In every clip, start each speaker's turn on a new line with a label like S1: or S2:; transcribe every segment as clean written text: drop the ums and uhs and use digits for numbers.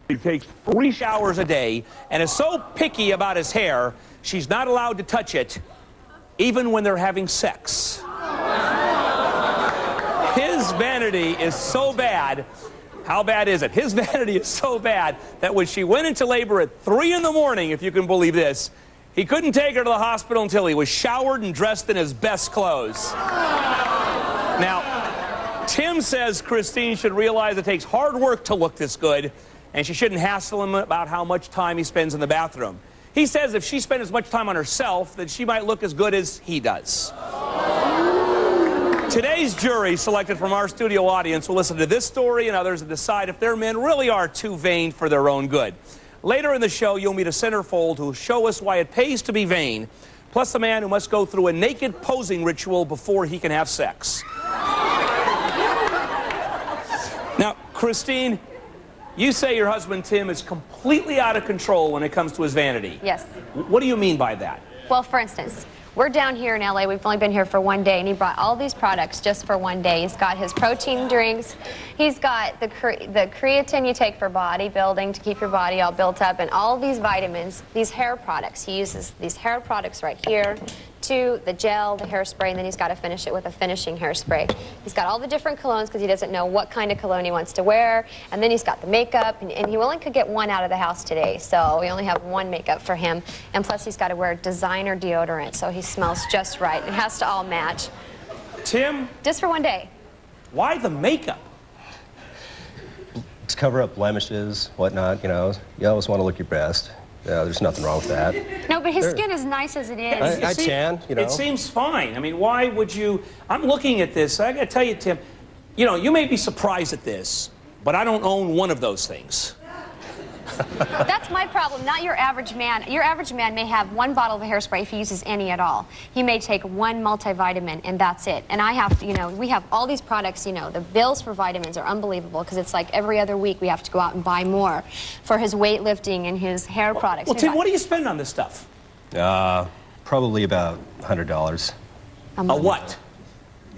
S1: He takes 3 showers a day and is so picky about his hair, she's not allowed to touch it, even when they're having sex. His vanity is so bad. How bad is it? His vanity is so bad that when she went into labor at 3 in the morning, if you can believe this, he couldn't take her to the hospital until he was showered and dressed in his best clothes. Now, Tim says Christine should realize it takes hard work to look this good, and she shouldn't hassle him about how much time he spends in the bathroom. He says if she spent as much time on herself, then she might look as good as he does. Today's jury, selected from our studio audience, will listen to this story and others and decide if their men really are too vain for their own good. Later in the show, you'll meet a centerfold who will show us why it pays to be vain, plus a man who must go through a naked posing ritual before he can have sex. Now, Christine, you say your husband, Tim, is completely out of control when it comes to his vanity.
S2: Yes.
S1: What do you mean by that?
S2: Well, for instance, we're down here in LA. We've only been here for 1 day, and he brought all these products just for 1 day. He's got his protein drinks. He's got the creatine you take for bodybuilding to keep your body all built up, and all these vitamins, these hair products. He uses these hair products right here, to the gel, the hairspray, and then he's got to finish it with a finishing hairspray. He's got all the different colognes because he doesn't know what kind of cologne he wants to wear, and then he's got the makeup, and he only could get 1 out of the house today, so we only have 1 makeup for him, and plus he's got to wear designer deodorant, so he smells just right. It has to all match.
S1: Tim?
S2: Just for 1 day.
S1: Why the makeup?
S3: To cover up blemishes, whatnot, you know. You always want to look your best. Yeah, there's nothing wrong with that.
S2: No, but his skin is nice as it is.
S3: I tan, you know.
S1: It seems fine. I mean, why would you... I'm looking at this. I got to tell you, Tim, you know, you may be surprised at this, but I don't own one of those things.
S2: That's my problem, not your average man. Your average man may have 1 bottle of hairspray if he uses any at all. He may take 1 multivitamin, and that's it. And I have to, you know, we have all these products, you know, the bills for vitamins are unbelievable because it's like every other week we have to go out and buy more for his weightlifting and his hair products.
S1: Well, Tim, what do you spend on this stuff?
S3: Probably about $100.
S2: A
S1: what?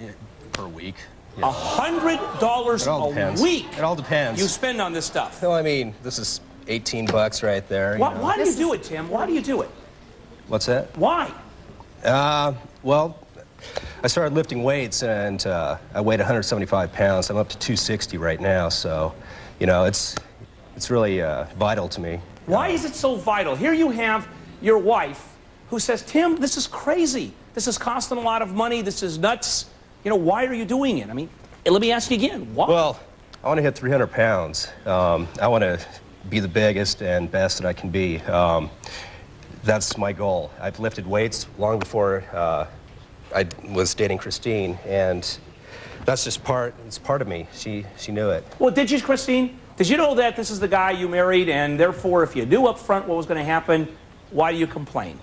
S3: Yeah, per week.
S1: Yeah. $100 a week?
S3: It all depends.
S1: You spend on this stuff?
S3: Well, I mean, this is 18 bucks right there.
S1: Why do you do it, Tim? Why do you do it?
S3: What's that?
S1: Why?
S3: Well, I started lifting weights, and I weighed 175 pounds. I'm up to 260 right now, so, you know, it's really vital to me.
S1: Why is it so vital? Here you have your wife who says, Tim, this is crazy. This is costing a lot of money. This is nuts. You know, why are you doing it? I mean, let me ask you again, why?
S3: Well, I want to hit 300 pounds. I want to be the biggest and best that I can be. That's my goal. I've lifted weights long before I was dating Christine, and that's just it's part of me. She knew it.
S1: Well, did you, Christine? Did you know that this is the guy you married, and therefore, if you knew up front what was going to happen, why do you complain?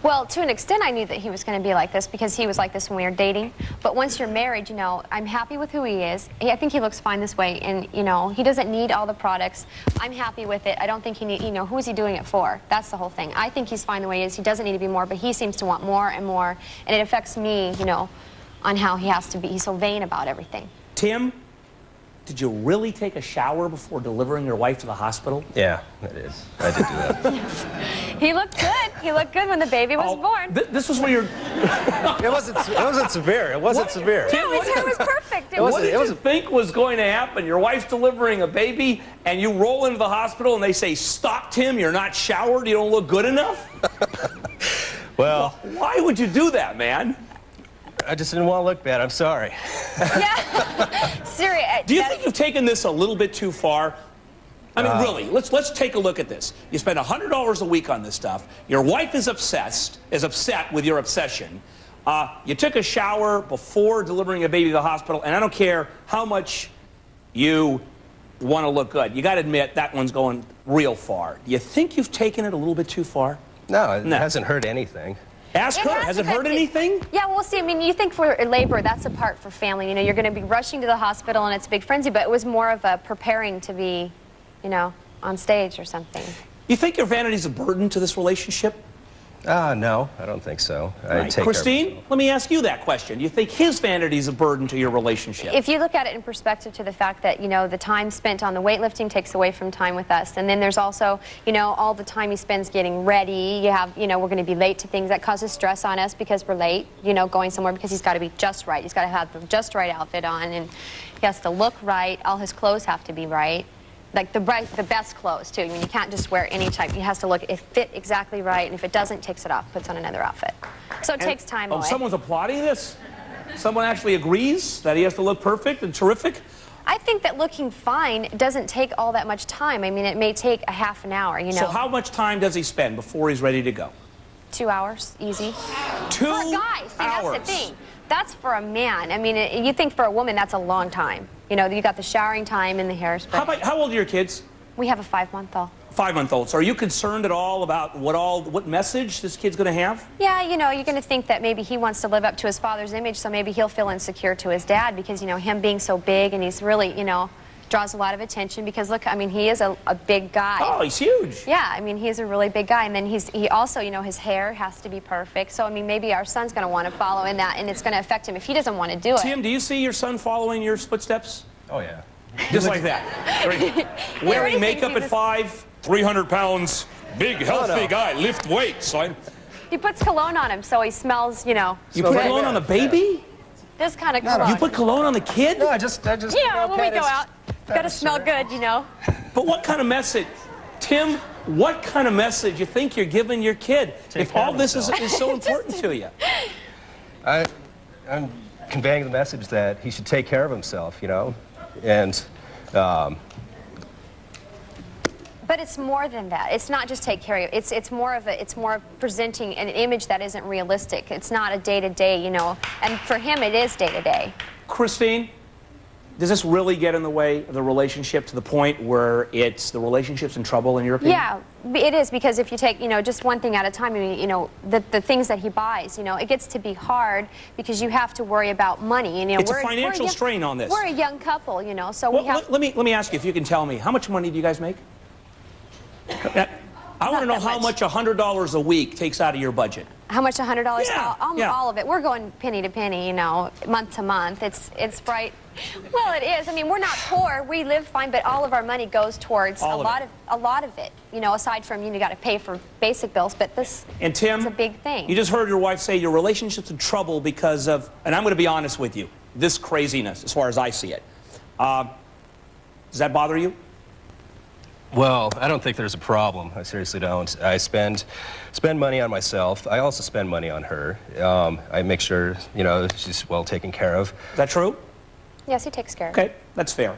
S2: Well, to an extent, I knew that he was going to be like this because he was like this when we were dating. But once you're married, you know, I'm happy with who he is. I think he looks fine this way, and, you know, he doesn't need all the products. I'm happy with it. I don't think he need, you know, who is he doing it for? That's the whole thing. I think he's fine the way he is. He doesn't need to be more, but he seems to want more and more, and it affects me, you know, on how he has to be. He's so vain about everything.
S1: Tim, did you really take a shower before delivering your wife to the hospital?
S3: Yeah, I did. I did do that.
S2: He looked good. He looked good when the baby was born.
S1: This was where you're...
S3: It wasn't severe. It wasn't severe.
S2: No, his hair was perfect.
S1: What did you think was going to happen? Your wife's delivering a baby, and you roll into the hospital, and they say, "Stop, Tim, you're not showered, you don't look good enough"?
S3: Well,
S1: why would you do that, man?
S3: I just didn't want to look bad. I'm sorry.
S2: Yeah. Seriously.
S1: Do you think you've taken this a little bit too far? I mean, really, let's take a look at this. You spend $100 a week on this stuff. Your wife is upset with your obsession. You took a shower before delivering a baby to the hospital, and I don't care how much you want to look good. You got to admit that one's going real far. Do you think you've taken it a little bit too far?
S3: No, it hasn't hurt anything.
S1: Ask her. Has it hurt anything?
S2: Yeah, well, see, I mean, you think for labor, that's a part for family. You know, you're going to be rushing to the hospital and it's a big frenzy, but it was more of a preparing to be, you know, on stage or something.
S1: You think your vanity's a burden to this relationship?
S3: No, I don't think so.
S1: Right. Christine, let me ask you that question. Do you think his vanity's a burden to your relationship?
S2: If you look at it in perspective to the fact that, you know, the time spent on the weightlifting takes away from time with us, and then there's also, you know, all the time he spends getting ready. You have, you know, we're going to be late to things. That causes stress on us because we're late, you know, going somewhere because he's got to be just right. He's got to have the just right outfit on, and he has to look right. All his clothes have to be right. Like the best clothes, too. I mean, you can't just wear any type. It has to look, it fit exactly right, and if it doesn't, takes it off, puts on another outfit. So it takes time away.
S1: Someone's applauding this? Someone actually agrees that he has to look perfect and terrific?
S2: I think that looking fine doesn't take all that much time. I mean, it may take a half an hour, you know.
S1: So how much time does he spend before he's ready to go?
S2: 2 hours, easy.
S1: 2
S2: For a guy, see,
S1: hours.
S2: that's the thing. That's for a man. I mean, you think for a woman, that's a long time. You know, you got the showering time and the hairspray.
S1: How old are your kids?
S2: We have a 5-month-old.
S1: 5-month-olds. Are you concerned at all about what message this kid's going to have?
S2: Yeah, you know, you're going to think that maybe he wants to live up to his father's image, so maybe he'll feel insecure to his dad because, you know, him being so big and he's really, you know, draws a lot of attention because, look, I mean, he is a big guy.
S1: Oh, he's huge.
S2: Yeah, I mean, he's a really big guy, and then he also, you know, his hair has to be perfect. So, I mean, maybe our son's going to want to follow in that, and it's going to affect him if he doesn't want to do it.
S1: Tim, do you see your son following your footsteps?
S3: Oh, yeah.
S1: Just like that. Wearing makeup at 5, 300 pounds, big, healthy guy, lift weights.
S2: He puts cologne on him, so he smells, you know.
S1: You put cologne on the baby?
S2: This kind of cologne.
S1: You put cologne on the kid?
S3: No, I just
S2: Yeah, when we go out, got to smell good, you know.
S1: But what kind of message, Tim, what kind of message you think you're giving your kid if all this is so important to you?
S3: I'm conveying the message that he should take care of himself, you know, and
S2: But it's more than that. It's not just take care of it. It's more of presenting an image that isn't realistic. It's not a day-to-day, you know. And for him, it is day-to-day.
S1: Christine, does this really get in the way of the relationship to the point where the relationship's in trouble, in your opinion?
S2: Yeah, it is, because if you take, you know, just one thing at a time, I mean, you know, the things that he buys, you know, it gets to be hard because you have to worry about money. And, you know,
S1: It's a financial strain on this.
S2: We're a young couple, you know, so
S1: well,
S2: we have...
S1: Let me ask you if you can tell me, how much money do you guys make? I want to know how much $100 a week takes out of your budget.
S2: How much, $100?
S1: Yeah,
S2: all of it. We're going penny to penny, you know, month to month. It's bright. Well, it is. I mean, we're not poor. We live fine, but all of our money goes towards a lot of it. You know, aside from, you got to pay for basic bills, but this
S1: Tim,
S2: is a big thing.
S1: You just heard your wife say your relationship's in trouble because of, and I'm going to be honest with you, this craziness, as far as I see it. Does that bother you?
S3: well, I don't think there's a problem. I seriously don't. I spend money on myself. I also spend money on her. I make sure, you know, she's well taken care of.
S1: Is that true?
S2: Yes, he takes care of
S1: Okay, that's fair.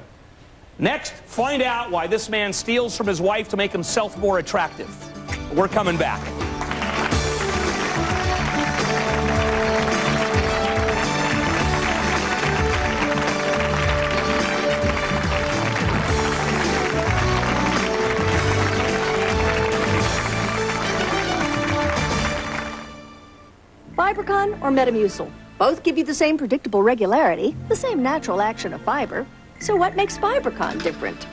S1: Next, find out why this man steals from his wife to make himself more attractive. We're coming back.
S4: or Metamucil. Both give you the same predictable regularity, the same natural action of fiber. So what makes Fibercon different?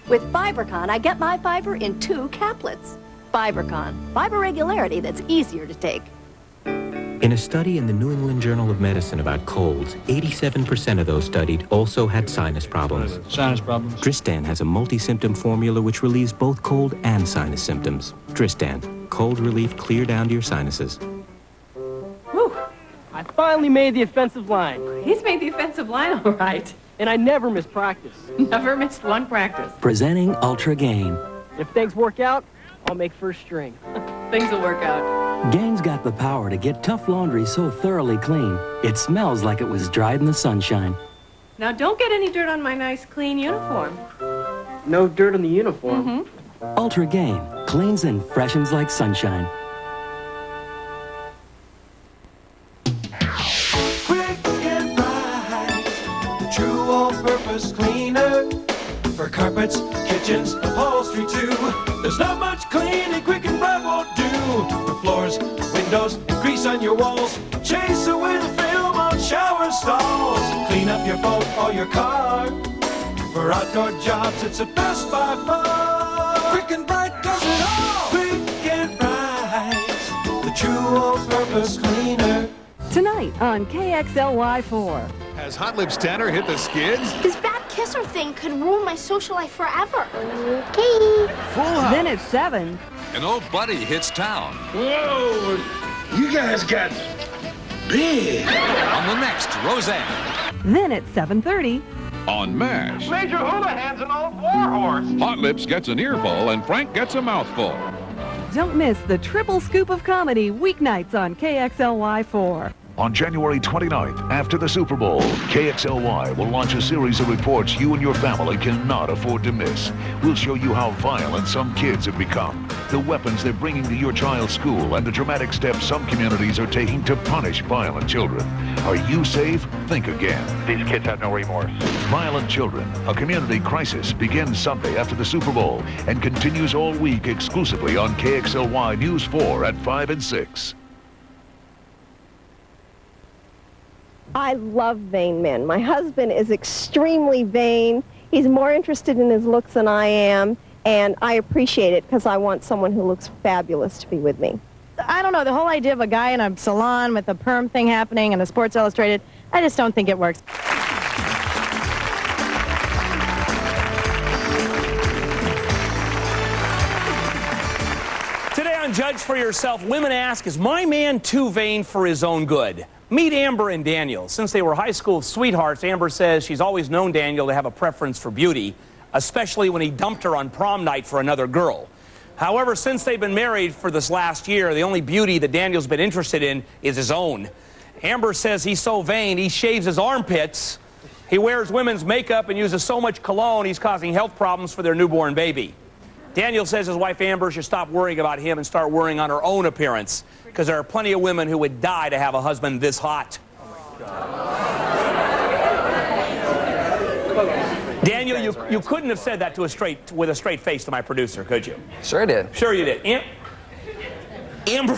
S4: With Fibercon, I get my fiber in 2 caplets. Fibercon, fiber regularity that's easier to take.
S5: In a study in the New England Journal of Medicine about colds, 87% of those studied also had sinus problems.
S6: Sinus problems.
S5: Dristan has a multi-symptom formula which relieves both cold and sinus symptoms. Dristan, cold relief clear down to your sinuses.
S7: Whew! I finally made the offensive line.
S8: He's made the offensive line all right.
S7: And I never miss practice.
S8: Never missed one practice.
S9: Presenting Ultra Gain.
S7: If things work out, I'll make first string.
S8: Things will work out.
S9: Gain's got the power to get tough laundry so thoroughly clean, it smells like it was dried in the sunshine.
S8: Now don't get any dirt on my nice clean uniform.
S7: No dirt on the uniform.
S9: Ultra Gain cleans and freshens like sunshine.
S10: Quick and bright, the true all-purpose cleaner. For carpets, kitchens, upholstery too. There's not much cleaning Quick and Bright won't do. For floors, windows, grease on your walls. Chase away the film on shower stalls. Clean up your boat or your car. For outdoor jobs, it's the best by far. Quick and Bright does it all. Quick and Bright, the true all-purpose cleaner.
S11: Tonight on KXLY4.
S12: Has Hot Lips Tanner hit the skids?
S13: This bad kisser thing could ruin my social life forever. Okay.
S12: Full House.
S11: Then at 7.
S14: An old buddy hits town.
S15: Whoa! You guys got big.
S14: On the next Roseanne.
S11: Then at 7:30.
S12: On MASH.
S15: Major Houlihan's an old warhorse.
S12: Hot Lips gets an earful and Frank gets a mouthful.
S11: Don't miss the triple scoop of comedy weeknights on KXLY4.
S16: On January 29th, after the Super Bowl, KXLY will launch a series of reports you and your family cannot afford to miss. We'll show you how violent some kids have become, the weapons they're bringing to your child's school, and the dramatic steps some communities are taking to punish violent children. Are you safe? Think again.
S15: These kids have no remorse.
S16: Violent Children, a community crisis, begins Sunday after the Super Bowl and continues all week exclusively on KXLY News 4 at 5 and 6.
S17: I love vain men. My husband is extremely vain. He's more interested in his looks than I am, and I appreciate it because I want someone who looks fabulous to be with me.
S18: I don't know, the whole idea of a guy in a salon with a perm thing happening and a Sports Illustrated, I just don't think it works.
S1: Today on Judge for Yourself, women ask, is my man too vain for his own good? Meet Amber and Daniel. Since they were high school sweethearts, Amber says she's always known Daniel to have a preference for beauty, especially when he dumped her on prom night for another girl. However, since they've been married for this last year, the only beauty that Daniel's been interested in is his own. Amber says he's so vain, he shaves his armpits, he wears women's makeup and uses so much cologne, he's causing health problems for their newborn baby. Daniel says his wife Amber should stop worrying about him and start worrying on her own appearance, because there are plenty of women who would die to have a husband this hot. Daniel, you couldn't have said that with a straight face to my producer, could you?
S19: Sure I did.
S1: Sure you did. Amber,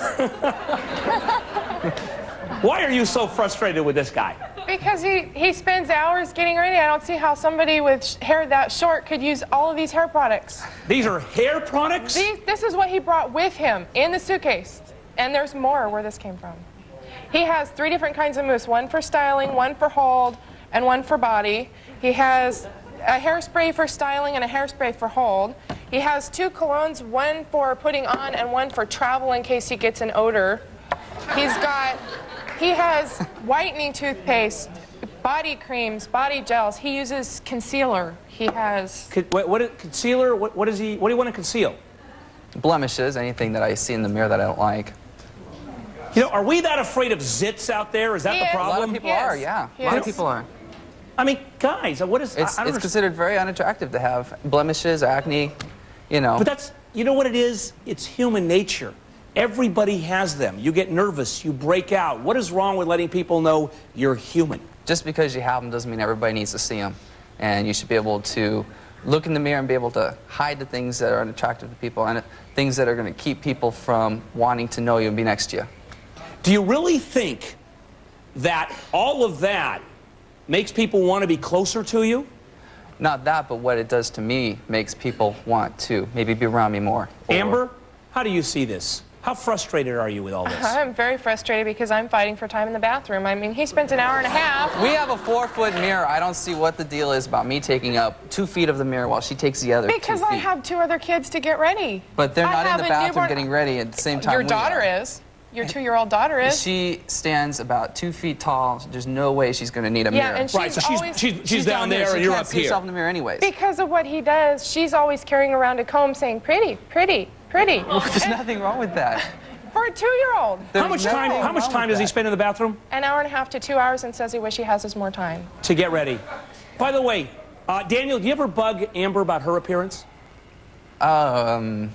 S1: why are you so frustrated with this guy?
S20: Because he spends hours getting ready. I don't see how somebody with hair that short could use all of these hair products.
S1: These are hair products?
S20: This is what he brought with him in the suitcase. And there's more where this came from. He has 3 different kinds of mousse, one for styling, one for hold, and one for body. He has a hairspray for styling and a hairspray for hold. He has 2 colognes, one for putting on and one for travel in case he gets an odor. He has whitening toothpaste, body creams, body gels. He uses concealer. He has...
S1: Concealer? What do you want to conceal?
S19: Blemishes, anything that I see in the mirror that I don't like.
S1: You know, are we that afraid of zits out there? Is that the problem?
S19: A lot of people are, yeah. A lot of people are.
S1: I mean, guys, what is...
S19: It's considered very unattractive to have blemishes, acne, you know.
S1: But that's, you know what it is? It's human nature. Everybody has them. You get nervous, you break out. What is wrong with letting people know you're human?
S19: Just because you have them doesn't mean everybody needs to see them. And you should be able to look in the mirror and be able to hide the things that are unattractive to people and things that are going to keep people from wanting to know you and be next to you.
S1: Do you really think that all of that makes people want to be closer to you?
S19: Not that, but what it does to me makes people want to maybe be around me more.
S1: Amber, how do you see this? How frustrated are you with all this?
S20: I'm very frustrated because I'm fighting for time in the bathroom. I mean, he spends an hour and a half.
S19: We have a 4-foot mirror. I don't see what the deal is about me taking up 2 feet of the mirror while she takes the other 2 feet.
S20: Because I have 2 other kids to get ready.
S19: But they're not in the bathroom
S20: newborn...
S19: getting ready at the same time
S20: Your
S19: we
S20: daughter
S19: are.
S20: is. Your 2-year-old daughter is.
S19: She stands about 2 feet tall. There's no way she's going to need a mirror.
S20: And
S1: right, so she's down there and you're up
S19: here. She can't see
S1: here.
S19: herself in the mirror anyways.
S20: Because of what he does, she's always carrying around a comb saying, pretty, pretty, pretty.
S19: Well, there's nothing wrong with that.
S20: For a 2-year-old.
S1: How much time does he spend in the bathroom?
S20: An hour and a half to 2 hours, and says he wishes he has more time.
S1: To get ready. By the way, Daniel, do you ever bug Amber about her appearance?
S19: I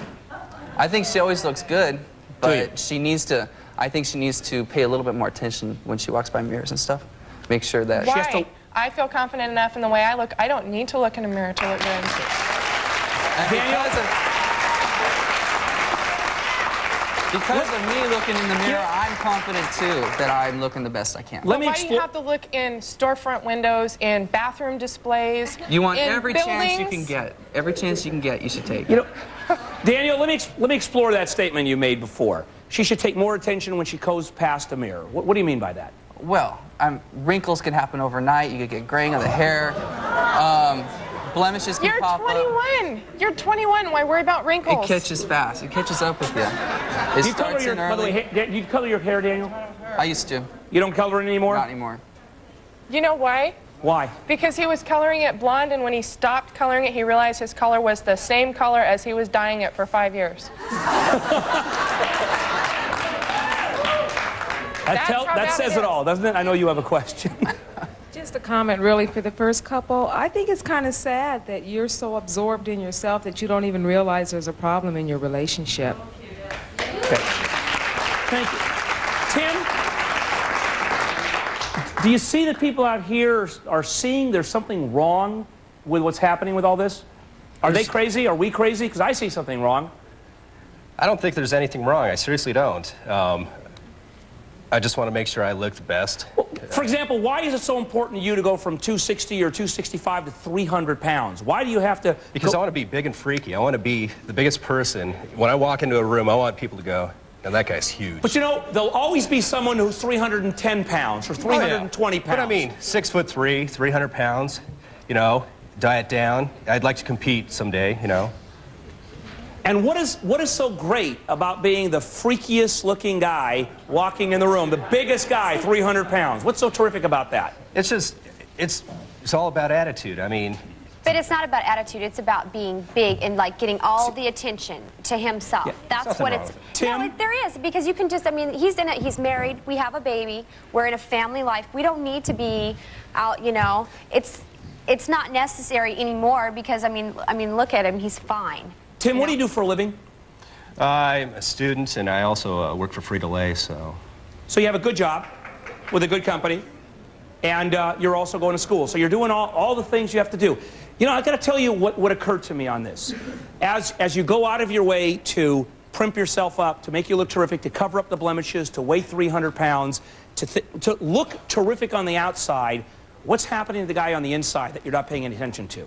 S19: think she always looks good, but she needs to, I think she needs to pay a little bit more attention when she walks by mirrors and stuff. Make sure that
S20: Why? She has to... I feel confident enough in the way I look. I don't need to look in a mirror to look good. Because of me looking in the mirror, I'm confident too that I'm looking the best I can. Why do you have to look in storefront windows, in bathroom displays?
S19: You want
S20: in
S19: every
S20: buildings?
S19: chance you can get. Every chance you can get, you should take.
S1: You know, Daniel, let me explore that statement you made before. She should take more attention when she goes past a mirror. What do you mean by that?
S19: Well, wrinkles can happen overnight. You could get graying of the hair. Blemishes can pop up.
S20: You're 21. You're 21. Why worry about wrinkles?
S19: It catches fast. It catches up with you. It starts in early.
S1: By the way, do you color your hair, Daniel?
S19: I used to.
S1: You don't color it anymore?
S19: Not anymore.
S20: You know why?
S1: Why?
S20: Because he was coloring it blonde, and when he stopped coloring it, he realized his color was the same color as he was dyeing it for 5 years.
S1: That says it all, doesn't it? I know you have a question.
S6: Just a comment, really, for the first couple. I think it's kind of sad that you're so absorbed in yourself that you don't even realize there's a problem in your relationship.
S1: Okay. Thank you. Tim, do you see that people out here are seeing there's something wrong with what's happening with all this? Are they crazy? Are we crazy? Because I see something wrong.
S3: I don't think there's anything wrong. I seriously don't. I just want to make sure I look the best.
S1: For example, why is it so important to you to go from 260 or 265 to 300 pounds? Why do you have to...
S3: Because I want to be big and freaky. I want to be the biggest person. When I walk into a room, I want people to go, now that guy's huge.
S1: But you know, there'll always be someone who's 310 pounds or 320 pounds.
S3: But I mean, 6'3", 300 pounds, you know, diet down. I'd like to compete someday, you know.
S1: And what is so great about being the freakiest looking guy walking in the room, the biggest guy, 300 pounds? What's so terrific about that?
S3: It's just, it's all about attitude. I mean...
S2: But it's not about attitude, it's about being big and like getting all the attention to himself.
S3: Yeah,
S2: that's what it's... No, there is, because you can just, I mean, he's married, we have a baby, we're in a family life. We don't need to be out, you know. It's not necessary anymore because, I mean, look at him, he's fine.
S1: Tim, what do you do for a living?
S3: I'm a student, and I also work for Frito-Lay, so...
S1: So you have a good job with a good company, and you're also going to school. So you're doing all the things you have to do. You know, I got to tell you what occurred to me on this. As you go out of your way to primp yourself up, to make you look terrific, to cover up the blemishes, to weigh 300 pounds, to look terrific on the outside, what's happening to the guy on the inside that you're not paying any attention to?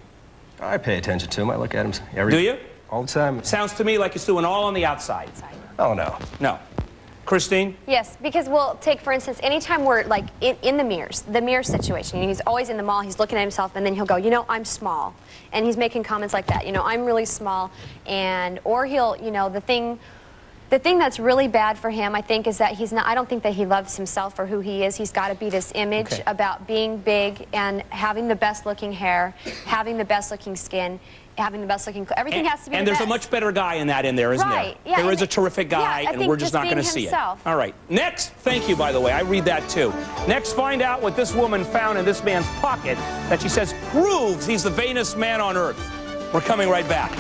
S3: I pay attention to him. I look at him every...
S1: Do you?
S3: All the time.
S1: Sounds to me like it's doing all on the outside.
S3: Oh, no.
S1: No. Christine?
S2: Yes, because we'll take, for instance, anytime we're like in the mirror situation, he's always in the mall, he's looking at himself, and then he'll go, you know, I'm small. And he's making comments like that, you know, I'm really small. And, or he'll, you know, the thing that's really bad for him, I think, is that he's not, I don't think that he loves himself for who he is. He's got to be this image about being big and having the best looking hair, having the best looking skin, having the best looking, everything has to be
S1: And
S2: the
S1: there's
S2: best.
S1: a much better guy in there, isn't
S2: right.
S1: there?
S2: Yeah,
S1: there is a terrific guy,
S2: yeah,
S1: and we're just not going to see it. All right. Next, thank you, by the way. I read that, too. Next, find out what this woman found in this man's pocket that she says proves he's the vainest man on earth. We're coming right back.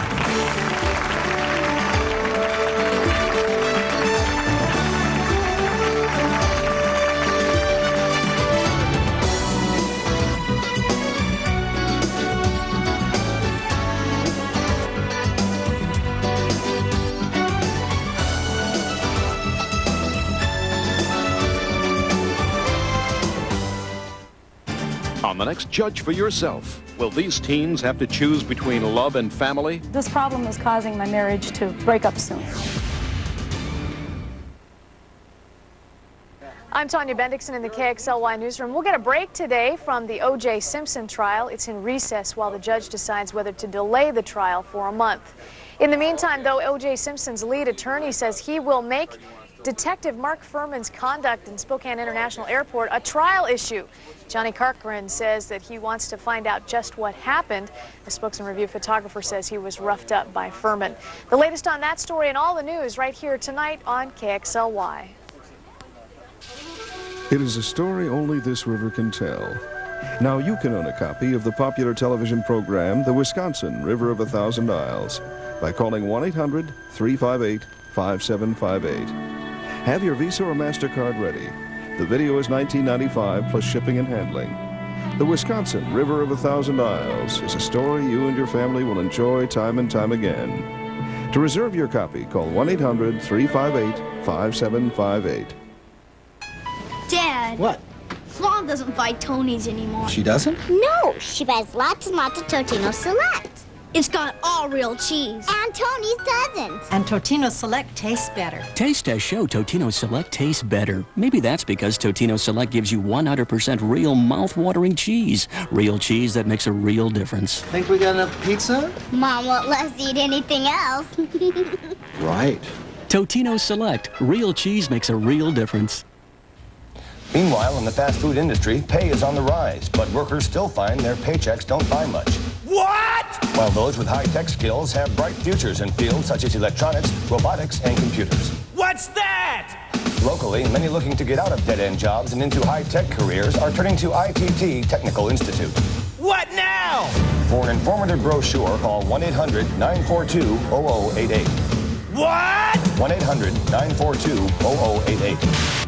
S12: On the next Judge for Yourself, will these teens have to choose between love and family?
S21: This problem is causing my marriage to break up soon.
S22: I'm Tanya Bendixson in the KXLY newsroom. We'll get a break today from the O.J. Simpson trial. It's in recess while the judge decides whether to delay the trial for a month. In the meantime, though, O.J. Simpson's lead attorney says he will make Detective Mark Fuhrman's conduct in Spokane International Airport a trial issue. Johnny Corcoran says that he wants to find out just what happened. A Spokesman Review photographer says he was roughed up by Fuhrman. The latest on that story and all the news right here tonight on KXLY.
S23: It is a story only this river can tell. Now you can own a copy of the popular television program, The Wisconsin River of a Thousand Isles, by calling 1-800-358-5758. Have your Visa or MasterCard ready. The video is $19.95 plus shipping and handling. The Wisconsin River of a Thousand Isles is a story you and your family will enjoy time and time again. To reserve your copy, call 1-800-358-5758.
S13: Dad.
S24: What?
S13: Mom doesn't buy Tony's anymore.
S24: She doesn't?
S13: No, she buys lots and lots of Totino Select. It's got all real cheese. And Tony's doesn't.
S25: And Totino Select tastes better.
S26: Taste tests show Totino Select tastes better. Maybe that's because Totino Select gives you 100% real mouth-watering cheese. Real cheese that makes a real difference.
S24: Think we got enough pizza?
S13: Mom won't let us eat anything else.
S24: Right.
S26: Totino Select. Real cheese makes a real difference.
S27: Meanwhile, in the fast food industry, pay is on the rise, but workers still find their paychecks don't buy much.
S1: What?
S27: While those with high-tech skills have bright futures in fields such as electronics, robotics, and computers.
S1: What's that?
S27: Locally, many looking to get out of dead-end jobs and into high-tech careers are turning to ITT Technical Institute.
S1: What now?
S27: For an informative brochure, call 1-800-942-0088.
S1: What?
S27: 1-800-942-0088.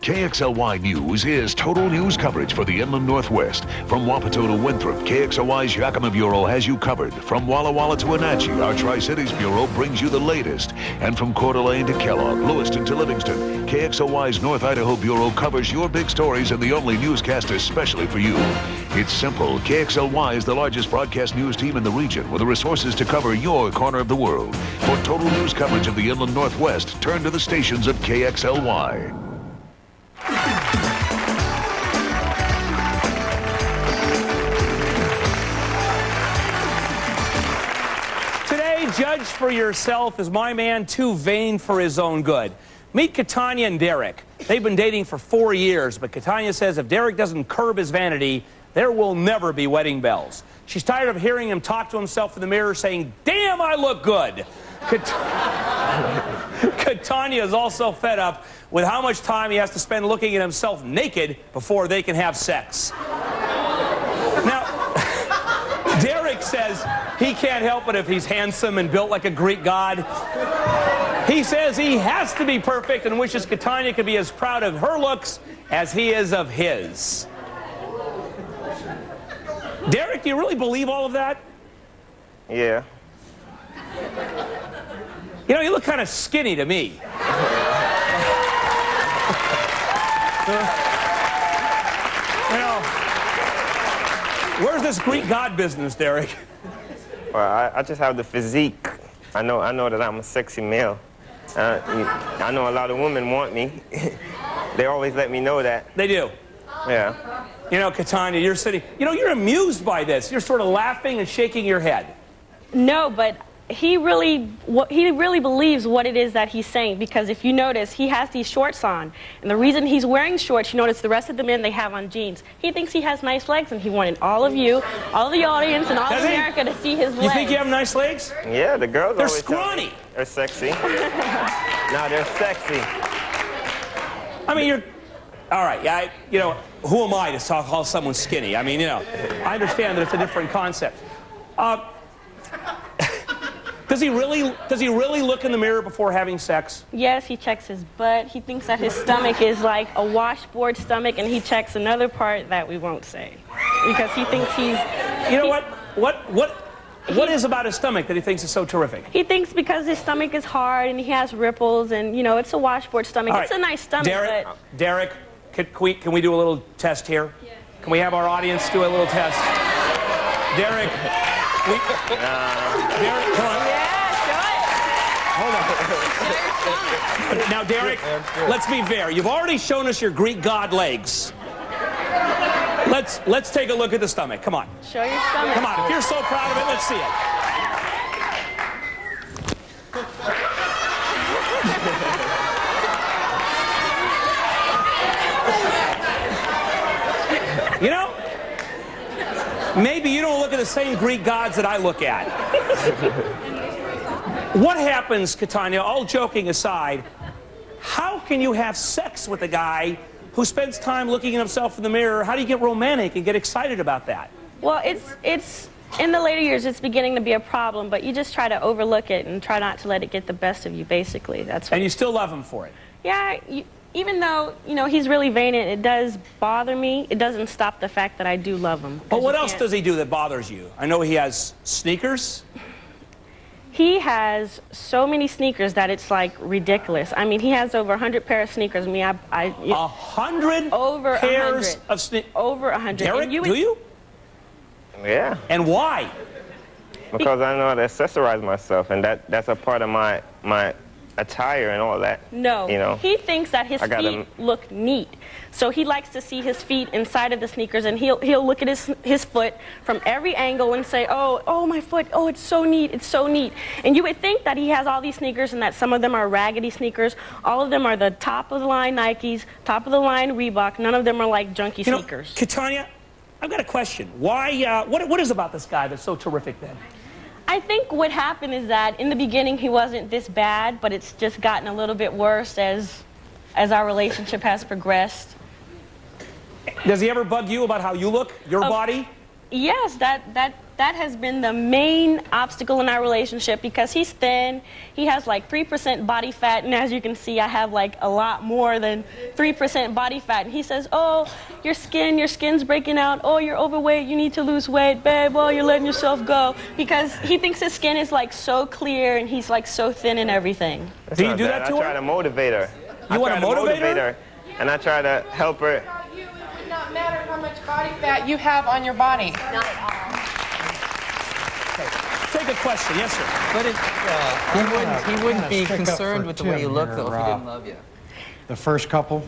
S16: KXLY News is total news coverage for the Inland Northwest. From Wapato to Winthrop, KXLY's Yakima Bureau has you covered. From Walla Walla to Wenatchee, our Tri-Cities Bureau brings you the latest. And from Coeur d'Alene to Kellogg, Lewiston to Livingston, KXLY's North Idaho Bureau covers your big stories and the only newscaster especially for you. It's simple. KXLY is the largest broadcast news team in the region with the resources to cover your corner of the world. For total news coverage of the Inland Northwest, turn to the stations of KXLY.
S1: Today, Judge for Yourself is my man too vain for his own good. Meet Katanya and Derek. They've been dating for 4 years, but Katanya says if Derek doesn't curb his vanity, there will never be wedding bells. She's tired of hearing him talk to himself in the mirror saying, "Damn, I look good." Katanya is also fed up with how much time he has to spend looking at himself naked before they can have sex. Now, Derek says he can't help it if he's handsome and built like a Greek god. He says he has to be perfect and wishes Katanya could be as proud of her looks as he is of his. Derek, do you really believe all of that?
S28: Yeah.
S1: You know, you look kind of skinny to me. You know, where's this Greek god business, Derek?
S28: Well, I just have the physique. I know that I'm a sexy male. I know a lot of women want me. They always let me know that.
S1: They do.
S28: Yeah.
S1: You know, Katanya, you're sitting, you know, you're amused by this. You're sort of laughing and shaking your head.
S29: No, but he really believes what it is that he's saying, because if you notice, he has these shorts on, and the reason he's wearing shorts, you notice the rest of the men, they have on jeans. He thinks he has nice legs, and he wanted all of you, all of the audience, and all of America to see his legs.
S1: You think you have nice legs?
S28: Yeah, the girls
S1: They're
S28: always
S1: scrawny.
S28: tell me they're sexy. No, they're sexy.
S1: I mean, you're... All right, you know, who am I to call someone skinny? I mean, you know, I understand that it's a different concept. Does he really look in the mirror before having sex?
S29: Yes, he checks his butt. He thinks that his stomach is like a washboard stomach, and he checks another part that we won't say, because he thinks he's...
S1: You know what? What is about his stomach that he thinks is so terrific?
S29: He thinks because his stomach is hard and he has ripples, and you know, it's a washboard stomach.
S1: All
S29: it's
S1: right.
S29: a nice stomach,
S1: Derek, can we do a little test here? Yeah. Can we have our audience do a little test? Derek, Derek, come on. Hold on. Now, Derek, let's be fair. You've already shown us your Greek god legs. Let's take a look at the stomach. Come on.
S29: Show your stomach.
S1: Come on. If you're so proud of it, let's see it. You know, maybe you don't look at the same Greek gods that I look at. What happens, Catania, all joking aside, how can you have sex with a guy who spends time looking at himself in the mirror? How do you get romantic and get excited about that?
S29: Well, it's in the later years, it's beginning to be a problem, but you just try to overlook it and try not to let it get the best of you, basically. That's what.
S1: And you still love him for it?
S29: Yeah, even though, you know, he's really vain and it does bother me, it doesn't stop the fact that I do love him.
S1: But what else does he do that bothers you? I know he has sneakers.
S29: He has so many sneakers that it's like ridiculous. I mean, he has over 100 pair of sneakers. I mean,
S1: 100
S29: over
S1: pairs of sneakers?
S29: Over 100.
S1: Derek, do you?
S28: Yeah.
S1: And why?
S28: Because I know how to accessorize myself, and that's a part of my attire and all that.
S29: No,
S28: you know?
S29: He thinks that his feet look neat. So he likes to see his feet inside of the sneakers, and he'll look at his foot from every angle and say, oh, my foot, oh, it's so neat, it's so neat. And you would think that he has all these sneakers and that some of them are raggedy sneakers. All of them are the top of the line Nikes, top of the line Reebok. None of them are like junky sneakers.
S1: Catania, I've got a question. Why, what is about this guy that's so terrific then?
S29: I think what happened is that in the beginning he wasn't this bad, but it's just gotten a little bit worse as our relationship has progressed.
S1: Does he ever bug you about how you look, your body?
S29: Yes, that has been the main obstacle in our relationship because he's thin, he has like 3% body fat, and as you can see, I have like a lot more than 3% body fat. And he says, oh, your skin's breaking out, oh, you're overweight, you need to lose weight, babe, oh, you're letting yourself go. Because he thinks his skin is like so clear and he's like so thin and everything.
S1: Do you do that to her?
S28: I try to motivate her.
S1: You want to motivate her?
S28: And I try to help her.
S20: It would not matter how much body fat you have on your body.
S2: Not at all.
S1: Take a question, yes, sir.
S19: But he wouldn't be concerned with the way you look, though, if he didn't love you.
S4: The first couple.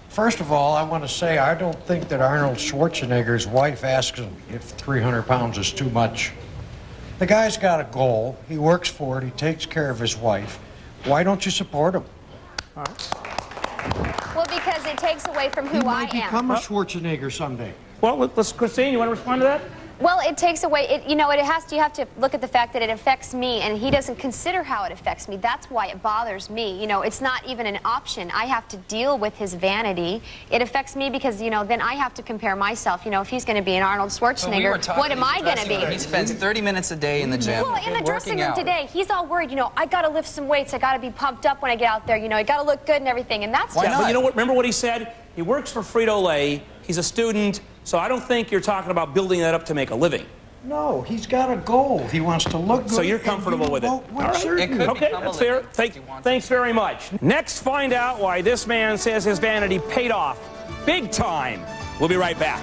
S4: First of all, I want to say I don't think that Arnold Schwarzenegger's wife asks him if 300 pounds is too much. The guy's got a goal. He works for it. He takes care of his wife. Why don't you support him?
S1: All right.
S2: Well, because it takes away from who
S4: He might
S2: I am.
S4: become a Schwarzenegger someday.
S1: Well, let's, Christine, you want to respond to that?
S2: Well, it takes away, you have to look at the fact that it affects me, and he doesn't consider how it affects me. That's why it bothers me. You know, it's not even an option. I have to deal with his vanity. It affects me because, you know, then I have to compare myself. You know, if he's going to be an Arnold Schwarzenegger, what am I going to be?
S19: He spends 30 minutes a day in the gym.
S2: Well, in the dressing room today, he's all worried, you know, I got to lift some weights. I got to be pumped up when I get out there. You know, I got to look good and everything, and that's
S1: Why not? But you know what? Remember what he said? He works for Frito-Lay. He's a student, so I don't think you're talking about building that up to make a living.
S4: No, he's got a goal. He wants to look good.
S1: So you're comfortable with it? All right. Okay, that's fair. Thanks very much. Next, find out why this man says his vanity paid off big time. We'll be right back.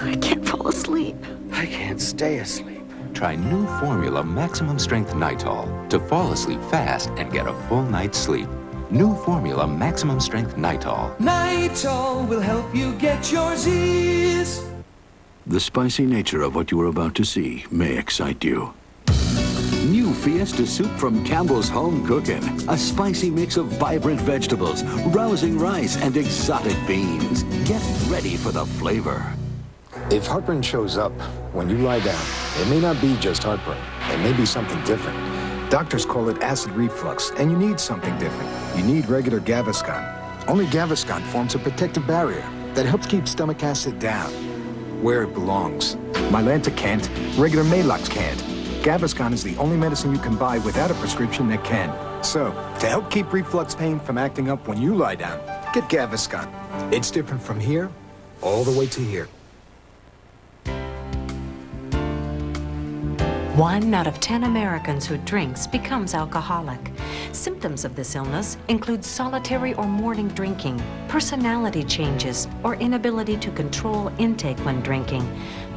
S5: I can't fall asleep.
S7: I can't stay asleep. Try new formula Maximum Strength Nitol to fall asleep fast and get a full night's sleep. New formula Maximum Strength Nitol.
S8: Nitol will help you get your Z's.
S9: The spicy nature of what you are about to see may excite you. New Fiesta Soup from Campbell's Home Cookin'. A spicy mix of vibrant vegetables, rousing rice, and exotic beans. Get ready for the flavor.
S10: If heartburn shows up when you lie down, it may not be just heartburn. It may be something different. Doctors call it acid reflux, and you need something different. You need regular Gaviscon. Only Gaviscon forms a protective barrier that helps keep stomach acid down, where it belongs. Mylanta can't, regular Maalox can't. Gaviscon is the only medicine you can buy without a prescription that can. So, to help keep reflux pain from acting up when you lie down, get Gaviscon. It's different from here all the way to here.
S3: 1 out of 10 Americans who drinks becomes alcoholic. Symptoms of this illness include solitary or morning drinking, personality changes, or inability to control intake when drinking,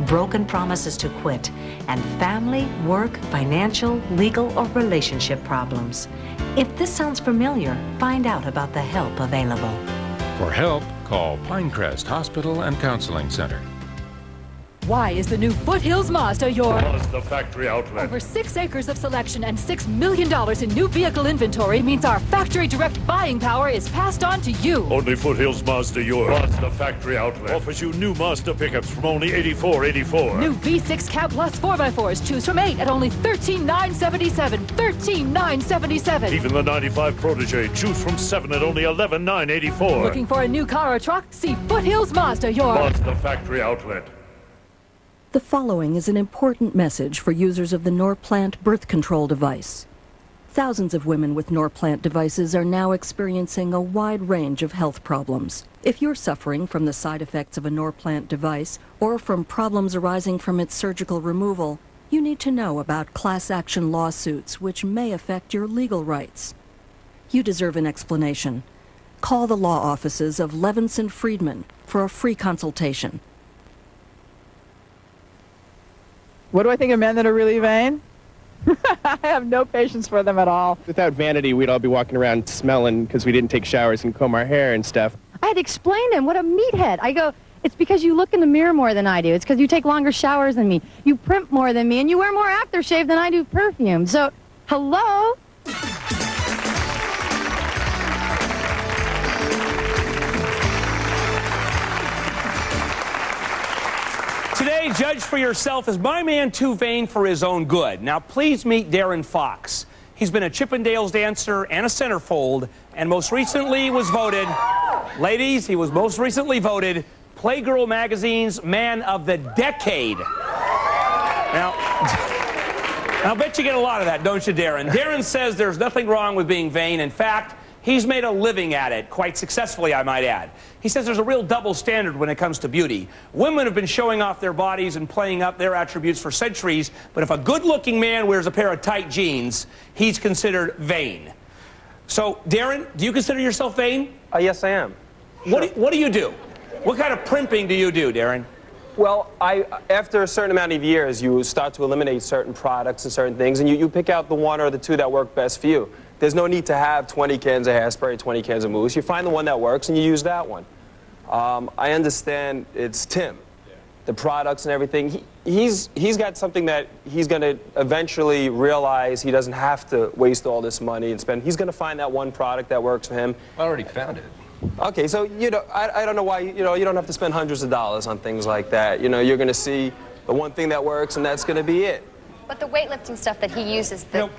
S3: broken promises to quit, and family, work, financial, legal, or relationship problems. If this sounds familiar, find out about the help available.
S6: For help, call Pinecrest Hospital and Counseling Center.
S11: Why is the new Foothills Mazda your
S12: Mazda factory outlet?
S11: Over 6 acres of selection and $6 million in new vehicle inventory means our factory direct buying power is passed on to you.
S12: Only Foothills Mazda, your Mazda factory outlet, offers you new Mazda pickups from only $84.84.
S11: New V6 Cab Plus 4x4s choose from 8 at only $13,977. $13,977.
S12: Even the 95 Protege, choose from 7 at only $11,984.
S11: Looking for a new car or truck? See Foothills Mazda, your
S12: Mazda factory outlet.
S14: The following is an important message for users of the Norplant birth control device. Thousands of women with Norplant devices are now experiencing a wide range of health problems. If you're suffering from the side effects of a Norplant device or from problems arising from its surgical removal, you need to know about class action lawsuits which may affect your legal rights. You deserve an explanation. Call the law offices of Levinson Friedman for a free consultation.
S15: What do I think of men that are really vain? I have no patience for them at all.
S17: Without vanity, we'd all be walking around smelling because we didn't take showers and comb our hair and stuff.
S18: I had to explain to him what a meathead. I go, it's because you look in the mirror more than I do. It's because you take longer showers than me. You primp more than me, and you wear more aftershave than I do perfume. So, hello?
S1: Today, judge for yourself, is my man too vain for his own good? Now, please meet Darren Fox. He's been a Chippendales dancer and a centerfold, and most recently was voted, ladies, he was most recently voted Playgirl Magazine's Man of the Decade. Now, I'll bet you get a lot of that, don't you, Darren? Darren says there's nothing wrong with being vain. In fact, he's made a living at it, quite successfully, I might add. He says there's a real double standard when it comes to beauty. Women have been showing off their bodies and playing up their attributes for centuries, but if a good-looking man wears a pair of tight jeans, he's considered vain. So, Darren, do you consider yourself vain?
S21: Yes, I am.
S1: Sure. What do you do? What kind of primping do you do, Darren?
S21: Well, after a certain amount of years, you start to eliminate certain products and certain things, and you pick out the 1 or the 2 that work best for you. There's no need to have 20 cans of hairspray, 20 cans of mousse. You find the one that works and you use that one. I understand it's Tim, the products and everything. He's got something that he's going to eventually realize he doesn't have to waste all this money and spend. He's going to find that one product that works for him.
S27: I already found it.
S21: Okay, so I don't know why you don't have to spend hundreds of dollars on things like that. You're going to see the one thing that works, and that's going to be it.
S2: But the weightlifting stuff that he uses, the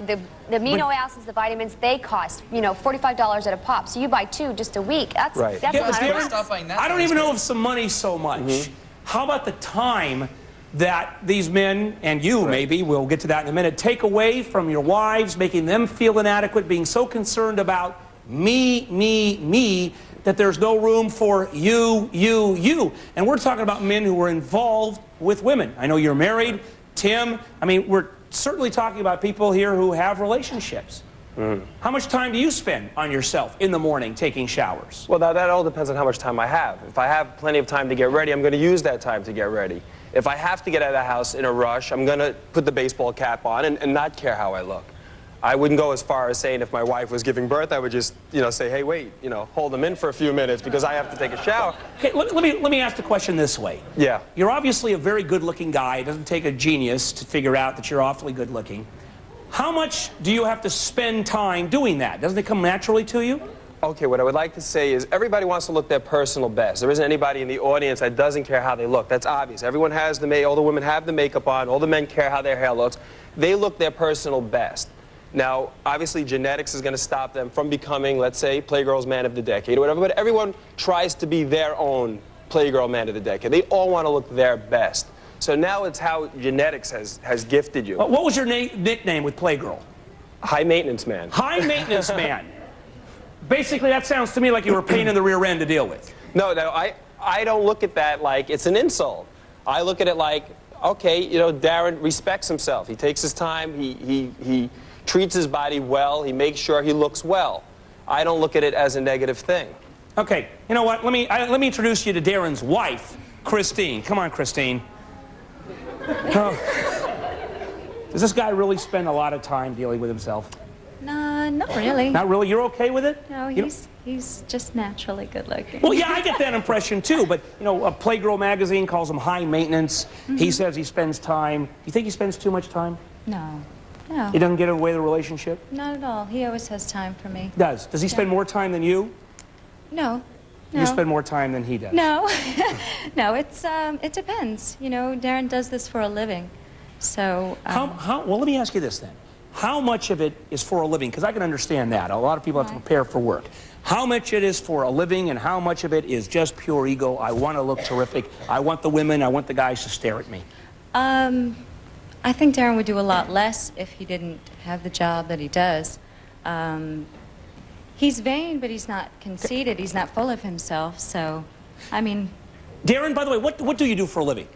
S2: amino acids, the vitamins, they cost, $45 at a pop. So you buy 2 just a week. That's
S21: right.
S2: That's
S1: Yeah,
S2: a lot of
S1: Darren, I don't even know if some money so much. How about the time that these men, and you maybe, we'll get to that in a minute, take away from your wives, making them feel inadequate, being so concerned about me, that there's no room for you. And we're talking about men who were involved with women. I know you're married, Tim. I mean, we're certainly talking about people here who have relationships. How much time do you spend on yourself in the morning taking showers?
S21: Well, that all depends on how much time I have. If I have plenty of time to get ready, I'm going to use that time to get ready. If I have to get out of the house in a rush, I'm going to put the baseball cap on and not care how I look. I wouldn't go as far as saying if my wife was giving birth, I would just, say, hey, wait, hold them in for a few minutes because I have to take a shower.
S1: Okay, let me ask the question this way.
S21: Yeah.
S1: You're obviously a very good-looking guy. It doesn't take a genius to figure out that you're awfully good-looking. How much do you have to spend time doing that? Doesn't it come naturally to you?
S21: Okay, what I would like to say is everybody wants to look their personal best. There isn't anybody in the audience that doesn't care how they look. That's obvious. Everyone has all the women have the makeup on. All the men care how their hair looks. They look their personal best. Now, obviously, genetics is going to stop them from becoming, let's say, Playgirl's Man of the Decade or whatever, but everyone tries to be their own Playgirl Man of the Decade. They all want to look their best. So now it's how genetics has gifted you.
S1: What was your nickname with Playgirl?
S21: High maintenance man.
S1: High maintenance man. Basically, that sounds to me like you were a pain in the rear end to deal with.
S21: No, I don't look at that like it's an insult. I look at it like, okay, you know, Darren respects himself. He takes his time. He treats his body well. He makes sure he looks well. I don't look at it as a negative thing.
S1: Okay, you know what? Let me introduce you to Darren's wife, Christine. Come on, Christine. Does this guy really spend a lot of time dealing with himself?
S13: No, not really.
S1: Not really? You're okay with it?
S13: No, he's just naturally good looking.
S1: Well, yeah, I get that impression too, but, you know, Playgirl magazine calls him high maintenance. He says he spends time. You think he spends too much time?
S13: No.
S1: He doesn't get in the way of the relationship?
S13: Not at all. He always has time for me.
S1: Does he spend more time than you?
S13: No.
S1: You spend more time than he does?
S13: No. No, it depends. You know, Darren does this for a living. So...
S1: well, let me ask you this then. How much of it is for a living? Because I can understand that. A lot of people have to prepare for work. How much it is for a living and how much of it is just pure ego? I want to look terrific. I want the women, I want the guys to stare at me.
S13: I think Darren would do a lot less if he didn't have the job that he does. He's vain, but he's not conceited. He's not full of himself, so, I mean...
S1: Darren, by the way, what do you do for a living?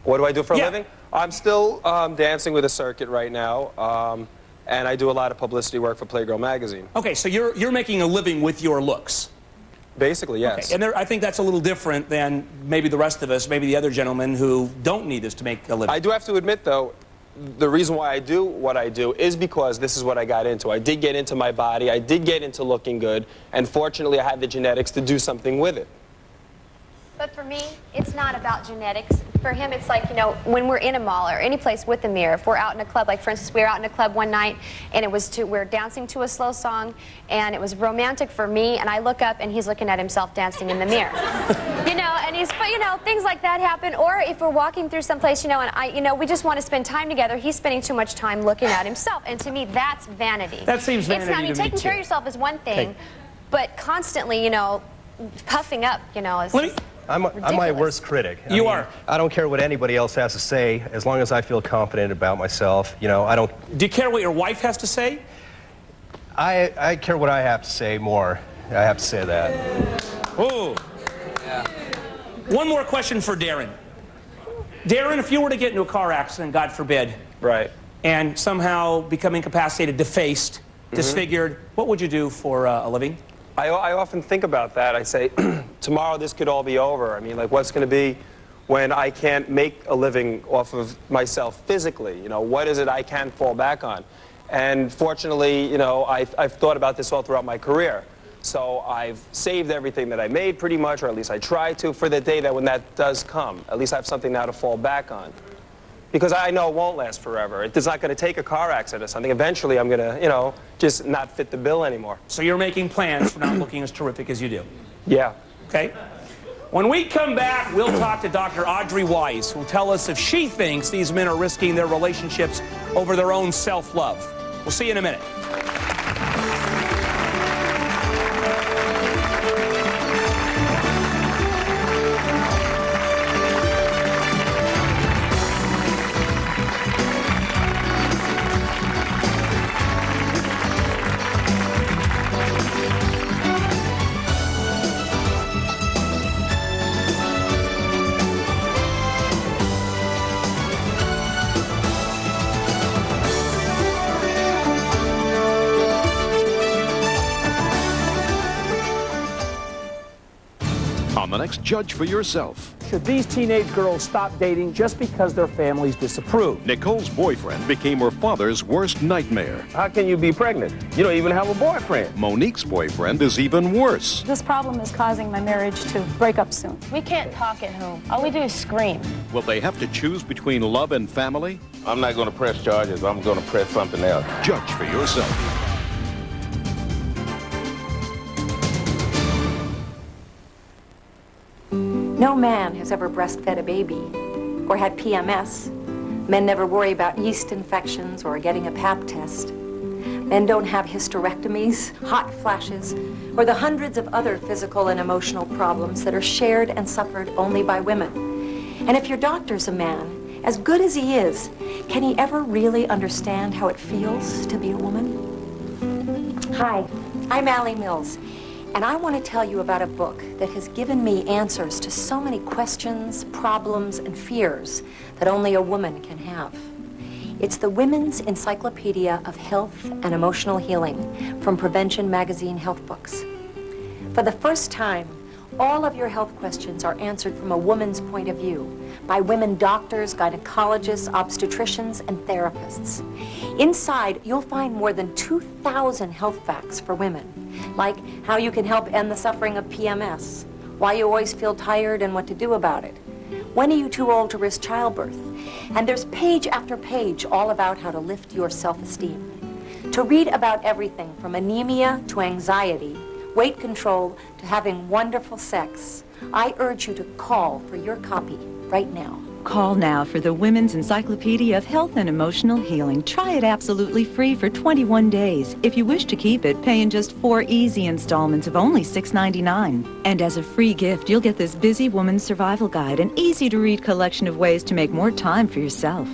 S21: What do I do for a living? I'm still dancing with a circuit right now, and I do a lot of publicity work for Playgirl magazine.
S1: Okay, so you're making a living with your looks?
S21: Basically, yes.
S1: Okay. And I think that's a little different than maybe the rest of us, maybe the other gentlemen who don't need this to make a living.
S21: I do have to admit, though, the reason why I do what I do is because this is what I got into. I did get into my body, I did get into looking good, and fortunately I had the genetics to do something with it.
S2: But for me, it's not about genetics. For him, it's like, you know, when we're in a mall or any place with a mirror, if we're out in a club, like for instance, we were out in a club one night and we're dancing to a slow song and it was romantic for me and I look up and he's looking at himself dancing in the mirror. You know, and things like that happen. Or if we're walking through someplace, you know, and we just want to spend time together, he's spending too much time looking at himself. And to me, that's vanity.
S1: That seems vanity to me,
S2: taking care of yourself is one thing, but constantly, you know, puffing up, you know, is
S27: I'm my worst critic. I mean, I don't care what anybody else has to say, as long as I feel confident about myself. You know, I don't...
S1: Do you care what your wife has to say?
S27: I care what I have to say more. I have to say that.
S1: Ooh. Yeah. One more question for Darren. Darren, if you were to get into a car accident, God forbid,
S21: right,
S1: and somehow become incapacitated, defaced, disfigured, what would you do for a living?
S21: I often think about that. I say, tomorrow this could all be over. I mean, like, what's going to be when I can't make a living off of myself physically? You know, what is it I can fall back on? And fortunately, you know, I've thought about this all throughout my career. So I've saved everything that I made pretty much, or at least I try to, for the day that when that does come. At least I have something now to fall back on. Because I know it won't last forever. It's not going to take a car accident or something. Eventually, I'm going to, you know, just not fit the bill anymore.
S1: So you're making plans for not looking as terrific as you do?
S21: Yeah.
S1: Okay. When we come back, we'll talk to Dr. Audrey Weiss, who'll tell us if she thinks these men are risking their relationships over their own self-love. We'll see you in a minute.
S9: On the next Judge for Yourself.
S1: Should these teenage girls stop dating just because their families disapprove?
S9: Nicole's boyfriend became her father's worst nightmare.
S27: How can you be pregnant? You don't even have a boyfriend.
S9: Monique's boyfriend is even worse.
S16: This problem is causing my marriage to break up soon.
S22: We can't talk at home. All we do is scream.
S9: Will they have to choose between love and family?
S27: I'm not going to press charges. I'm going to press something else.
S9: Judge for yourself.
S23: No man has ever breastfed a baby or had PMS. Men never worry about yeast infections or getting a pap test. Men don't have hysterectomies, hot flashes, or the hundreds of other physical and emotional problems that are shared and suffered only by women. And if your doctor's a man, as good as he is, can he ever really understand how it feels to be a woman? Hi, I'm Allie Mills, and I want to tell you about a book that has given me answers to so many questions, problems, and fears that only a woman can have. It's the Women's Encyclopedia of Health and Emotional Healing from Prevention Magazine Health Books. For the first time, all of your health questions are answered from a woman's point of view by women doctors, gynecologists, obstetricians, and therapists. Inside, you'll find more than 2,000 health facts for women, like how you can help end the suffering of PMS, why you always feel tired and what to do about it, when are you too old to risk childbirth, and there's page after page all about how to lift your self-esteem. To read about everything from anemia to anxiety, weight control to having wonderful sex, I urge you to call for your copy right now.
S4: Call now for the Women's Encyclopedia of Health and Emotional Healing. Try it absolutely free for 21 days. If you wish to keep it, pay in just 4 easy installments of only $6.99. And as a free gift, you'll get this Busy Woman's Survival Guide, an easy-to-read collection of ways to make more time for yourself.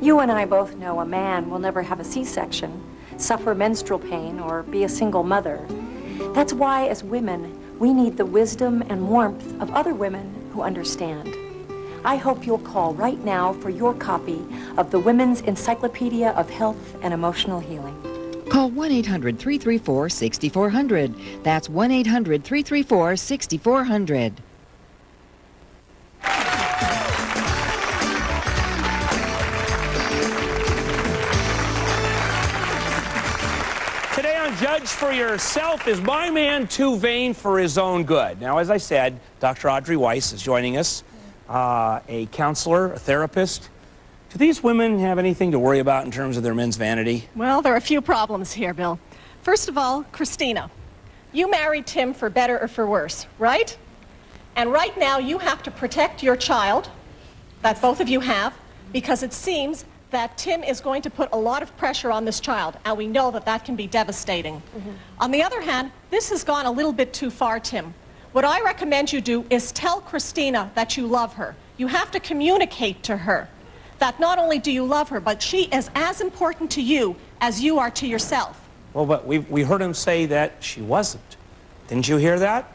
S23: You and I both know a man will never have a C-section, suffer menstrual pain, or be a single mother. That's why, as women, we need the wisdom and warmth of other women who understand. I hope you'll call right now for your copy of the Women's Encyclopedia of Health and Emotional Healing.
S5: Call 1-800-334-6400. That's 1-800-334-6400.
S1: Today on Judge for Yourself, is my man too vain for his own good? Now, as I said, Dr. Audrey Weiss is joining us, a counselor, a therapist. Do these women have anything to worry about in terms of their men's vanity?
S19: Well, there are a few problems here, Bill. First of all, Christina, you married Tim for better or for worse, right? And right now you have to protect your child, that both of you have, because it seems that Tim is going to put a lot of pressure on this child, and we know that that can be devastating. On the other hand, this has gone a little bit too far, Tim. What I recommend you do is tell Christina that you love her. You have to communicate to her that not only do you love her, but she is as important to you as you are to yourself.
S1: Well, but we heard him say that she wasn't. Didn't you hear that?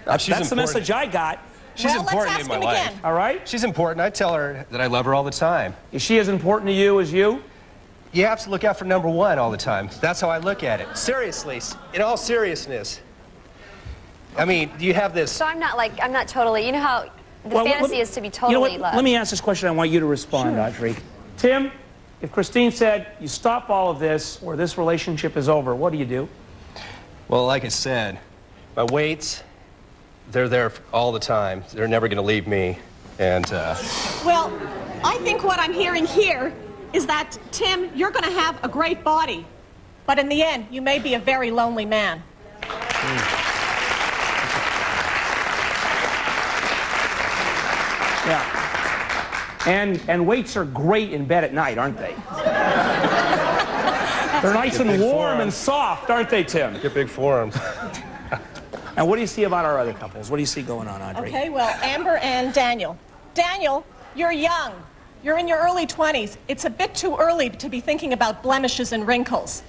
S1: That's the message I got.
S27: She's important in my life.
S1: All right?
S27: She's important. I tell her that I love her all the time.
S1: Is she as important to you as you?
S27: You have to look out for number one all the time. That's how I look at it. Seriously, in all seriousness. I mean, do you have this?
S2: So I'm not totally, you know how the fantasy is to be totally loved.
S1: Let me ask this question. I want you to respond,
S2: Sure.
S1: Audrey. Tim, if Christine said, you stop all of this or this relationship is over, what do you do?
S27: Well, like I said, my weights, they're there all the time. They're never going to leave me. And,
S19: Well, I think what I'm hearing here is that, Tim, you're going to have a great body, but in the end, you may be a very lonely man.
S1: Yeah. And weights are great in bed at night, aren't they? They're nice and warm and soft, aren't they, Tim?
S27: Get big forearms.
S1: And what do you see about our other couples? What do you see going on, Audrey?
S19: Okay, well, Amber and Daniel. Daniel, you're young. You're in your early 20s. It's a bit too early to be thinking about blemishes and wrinkles.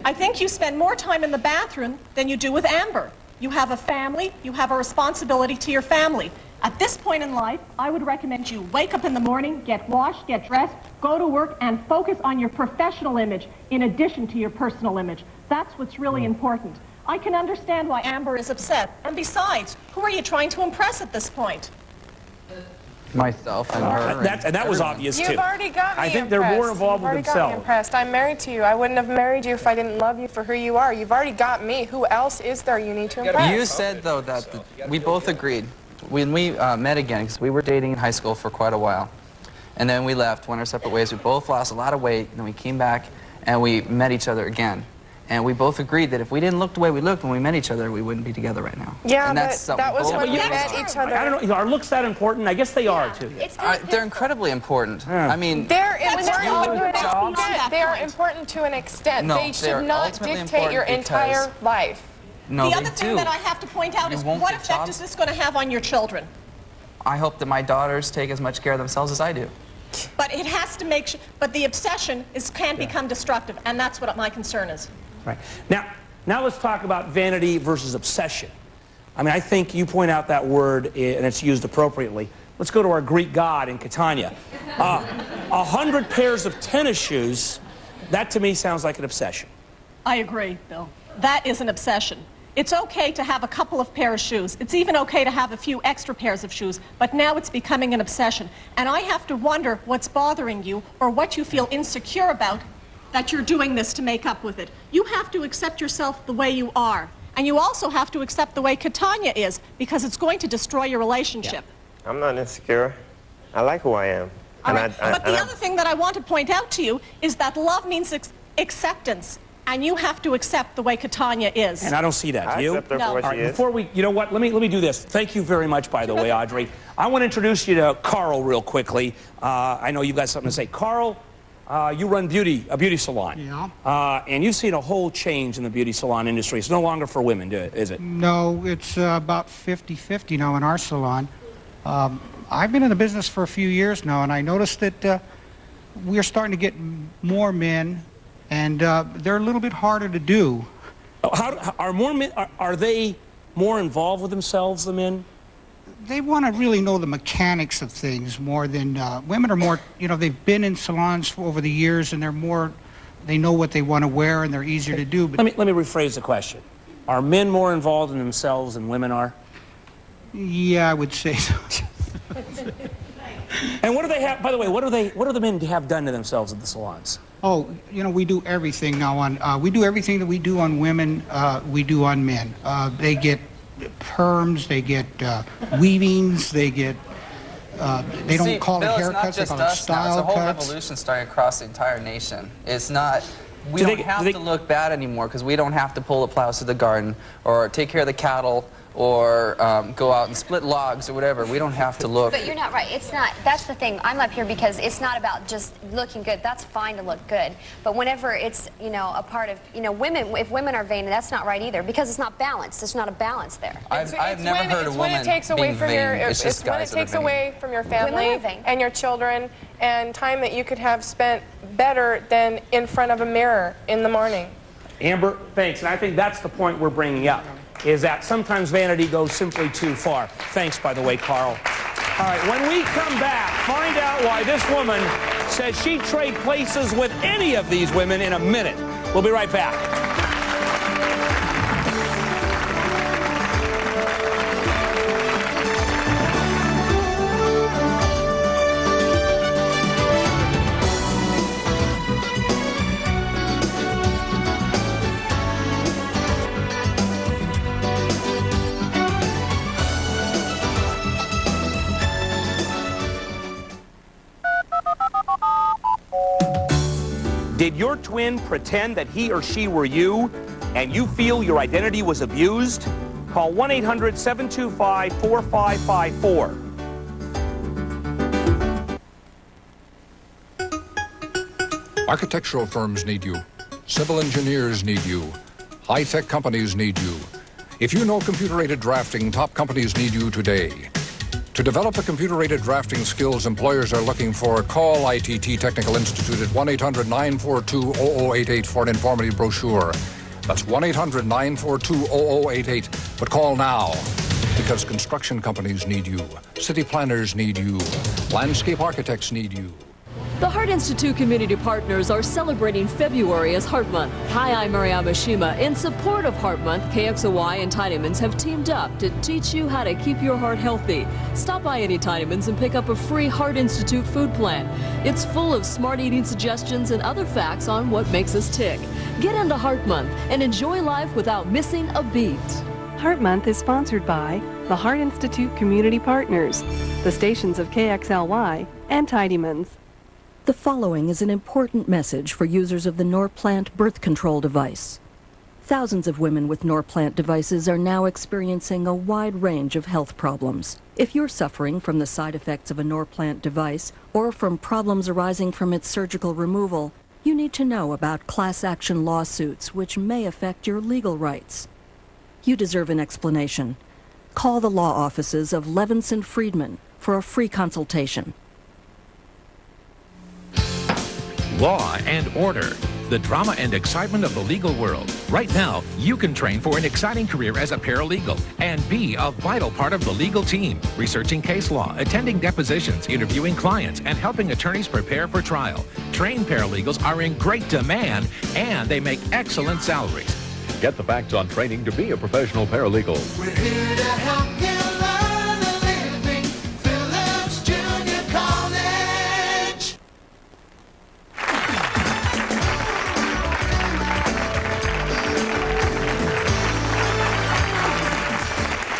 S19: I think you spend more time in the bathroom than you do with Amber. You have a family. You have a responsibility to your family. At this point in life, I would recommend you wake up in the morning, get washed, get dressed, go to work, and focus on your professional image in addition to your personal image. That's what's really important. I can understand why Amber is upset. And besides, who are you trying to impress at this point?
S20: Myself and her.
S1: That was obvious, too.
S24: You've already got me
S1: I think
S24: impressed.
S1: they're more involved with
S24: You've already got me
S1: themselves.
S24: impressed. I'm married to you. I wouldn't have married you if I didn't love you for who you are. You've already got me. Who else is there you need to impress?
S20: You said, though, that we both agreed when we met again, because we were dating in high school for quite a while, and then we left, went our separate ways. We both lost a lot of weight, and then we came back, and we met each other again. And we both agreed that if we didn't look the way we looked when we met each other, we wouldn't be together right now.
S24: Yeah,
S20: and
S24: but that was when we met each other.
S1: I don't know. Are looks that important? I guess they are, too.
S20: They're incredibly important. I mean,
S24: They're important to an extent.
S20: No,
S24: they should not dictate your entire life.
S20: No,
S19: the other thing that I have to point out is, what effect is this going to have on your children?
S20: I hope that my daughters take as much care of themselves as I do.
S19: But it has to make sure, but the obsession can become destructive, and that's what my concern is.
S1: Right. Now let's talk about vanity versus obsession. I mean, I think you point out that word, and it's used appropriately. Let's go to our Greek god in Catania. 100 pairs of tennis shoes, that to me sounds like an obsession.
S19: I agree, Bill. That is an obsession. It's okay to have a couple of pairs of shoes. It's even okay to have a few extra pairs of shoes, but now it's becoming an obsession. And I have to wonder what's bothering you or what you feel insecure about that you're doing this to make up with it. You have to accept yourself the way you are. And you also have to accept the way Catania is, because it's going to destroy your relationship.
S3: Yeah. I'm not insecure. I like who I am.
S19: But the other thing that I want to point out to you is that love means acceptance. And you have to accept the way Catania is.
S1: And I don't see that. Do you?
S3: I accept her for what she is.
S1: Before we, you know what? Let me do this. Thank you very much, by the way, Audrey. I want to introduce you to Carl real quickly. I know you've got something to say. Carl, you run a beauty salon.
S5: Yeah.
S1: And you've seen a whole change in the beauty salon industry. It's no longer for women, is it?
S5: No, it's about 50-50 now in our salon. I've been in the business for a few years now, and I noticed that we're starting to get more men. And they're a little bit harder to do.
S1: Are they more involved with themselves than men?
S5: They want to really know the mechanics of things more than women are more. You know, they've been in salons for over the years, and they know what they want to wear, and they're easier to do. But
S1: let me rephrase the question: are men more involved in themselves than women are?
S5: Yeah, I would say so.
S1: And what do they have? By the way, what do the men have done to themselves at the salons?
S5: Oh, you know, we do everything now we do everything that we do on women, we do on men. They get perms, they get weavings, they get, they don't call it haircuts, they call it style cuts.
S20: It's a whole revolution starting across the entire nation. It's not, we don't have to look bad anymore because we don't have to pull the plows through the garden or take care of the cattle or go out and split logs or whatever. We don't have to look.
S2: But you're not right. It's not. That's the thing. I'm up here because it's not about just looking good. That's fine to look good. But whenever it's, you know, a part of, you know, women, if women are vain, that's not right either because it's not balanced. There's not a balance there.
S20: I've never heard a woman being vain.
S24: It's when it takes away from your family and your children and time that you could have spent better than in front of a mirror in the morning.
S1: Amber, thanks. And I think that's the point we're bringing up, is that sometimes vanity goes simply too far. Thanks, by the way, Carl. All right, when we come back, find out why this woman says she'd trade places with any of these women in a minute. We'll be right back. Did your twin pretend that he or she were you, and you feel your identity was abused? Call 1-800-725-4554.
S7: Architectural firms need you. Civil engineers need you. High-tech companies need you. If you know computer-aided drafting, top companies need you today. To develop the computer-aided drafting skills employers are looking for, call ITT Technical Institute at 1-800-942-0088 for an informative brochure. That's 1-800-942-0088. But call now, because construction companies need you. City planners need you. Landscape architects need you.
S11: The Heart Institute Community Partners are celebrating February as Heart Month. Hi, I'm Mariama Shima. In support of Heart Month, KXOY and Tinymans have teamed up to teach you how to keep your heart healthy. Stop by any Tinymans and pick up a free Heart Institute food plan. It's full of smart eating suggestions and other facts on what makes us tick. Get into Heart Month and enjoy life without missing a beat.
S8: Heart Month is sponsored by the Heart Institute Community Partners, the stations of KXLY and Tinymans.
S14: The following is an important message for users of the Norplant birth control device. Thousands of women with Norplant devices are now experiencing a wide range of health problems. If you're suffering from the side effects of a Norplant device or from problems arising from its surgical removal, you need to know about class action lawsuits which may affect your legal rights. You deserve an explanation. Call the law offices of Levinson Friedman, for a free consultation.
S6: Law and Order, the drama and excitement of the legal world. Right now, you can train for an exciting career as a paralegal and be a vital part of the legal team, researching case law, attending depositions, interviewing clients, and helping attorneys prepare for trial. Trained paralegals are in great demand, and they make excellent salaries.
S10: Get the facts on training to be a professional paralegal.
S12: We're here to help you learn a living. Phillips Junior College.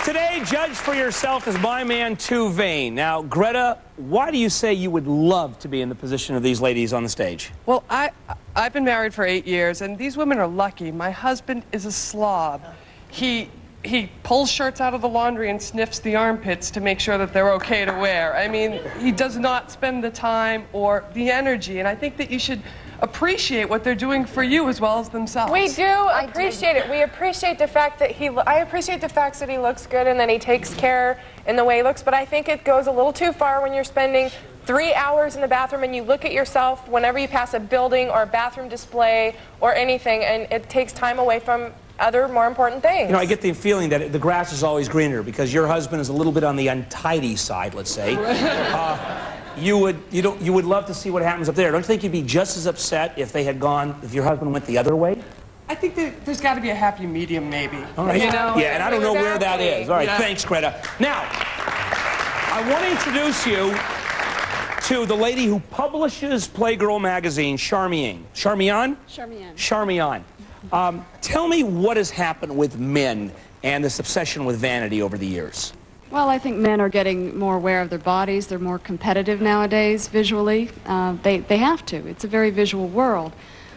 S1: Today, judge for yourself is my man, Too Vain. Now, Greta, why do you say you would love to be in the position of these ladies on the stage?
S15: Well, I've been married for 8 years, and these women are lucky. My husband is a slob. He pulls shirts out of the laundry and sniffs the armpits to make sure that they're okay to wear. I mean, he does not spend the time or the energy, and I think that you should appreciate what they're doing for you as well as themselves.
S24: We do appreciate it. We appreciate the fact that I appreciate the fact that he looks good and that he takes care in the way he looks, but I think it goes a little too far when you're spending 3 hours in the bathroom and you look at yourself whenever you pass a building or a bathroom display or anything, and it takes time away from other more important things.
S1: You know, I get the feeling that the grass is always greener because your husband is a little bit on the untidy side, let's say. You would love to see what happens up there. Don't you think you'd be just as upset if they had gone, if your husband went the other way?
S15: I think that there's got to be a happy medium, maybe.
S1: All right.
S15: You know?
S1: Yeah, and I don't know where that is. All right, thanks, Greta. Now, I want to introduce you to the lady who publishes Playgirl magazine, Charmian. Charmian?
S17: Charmian.
S1: Charmian. Tell me what has happened with men and this obsession with vanity over the years.
S17: Well, I think men are getting more aware of their bodies. They're more competitive nowadays visually. They have to. It's a very visual world.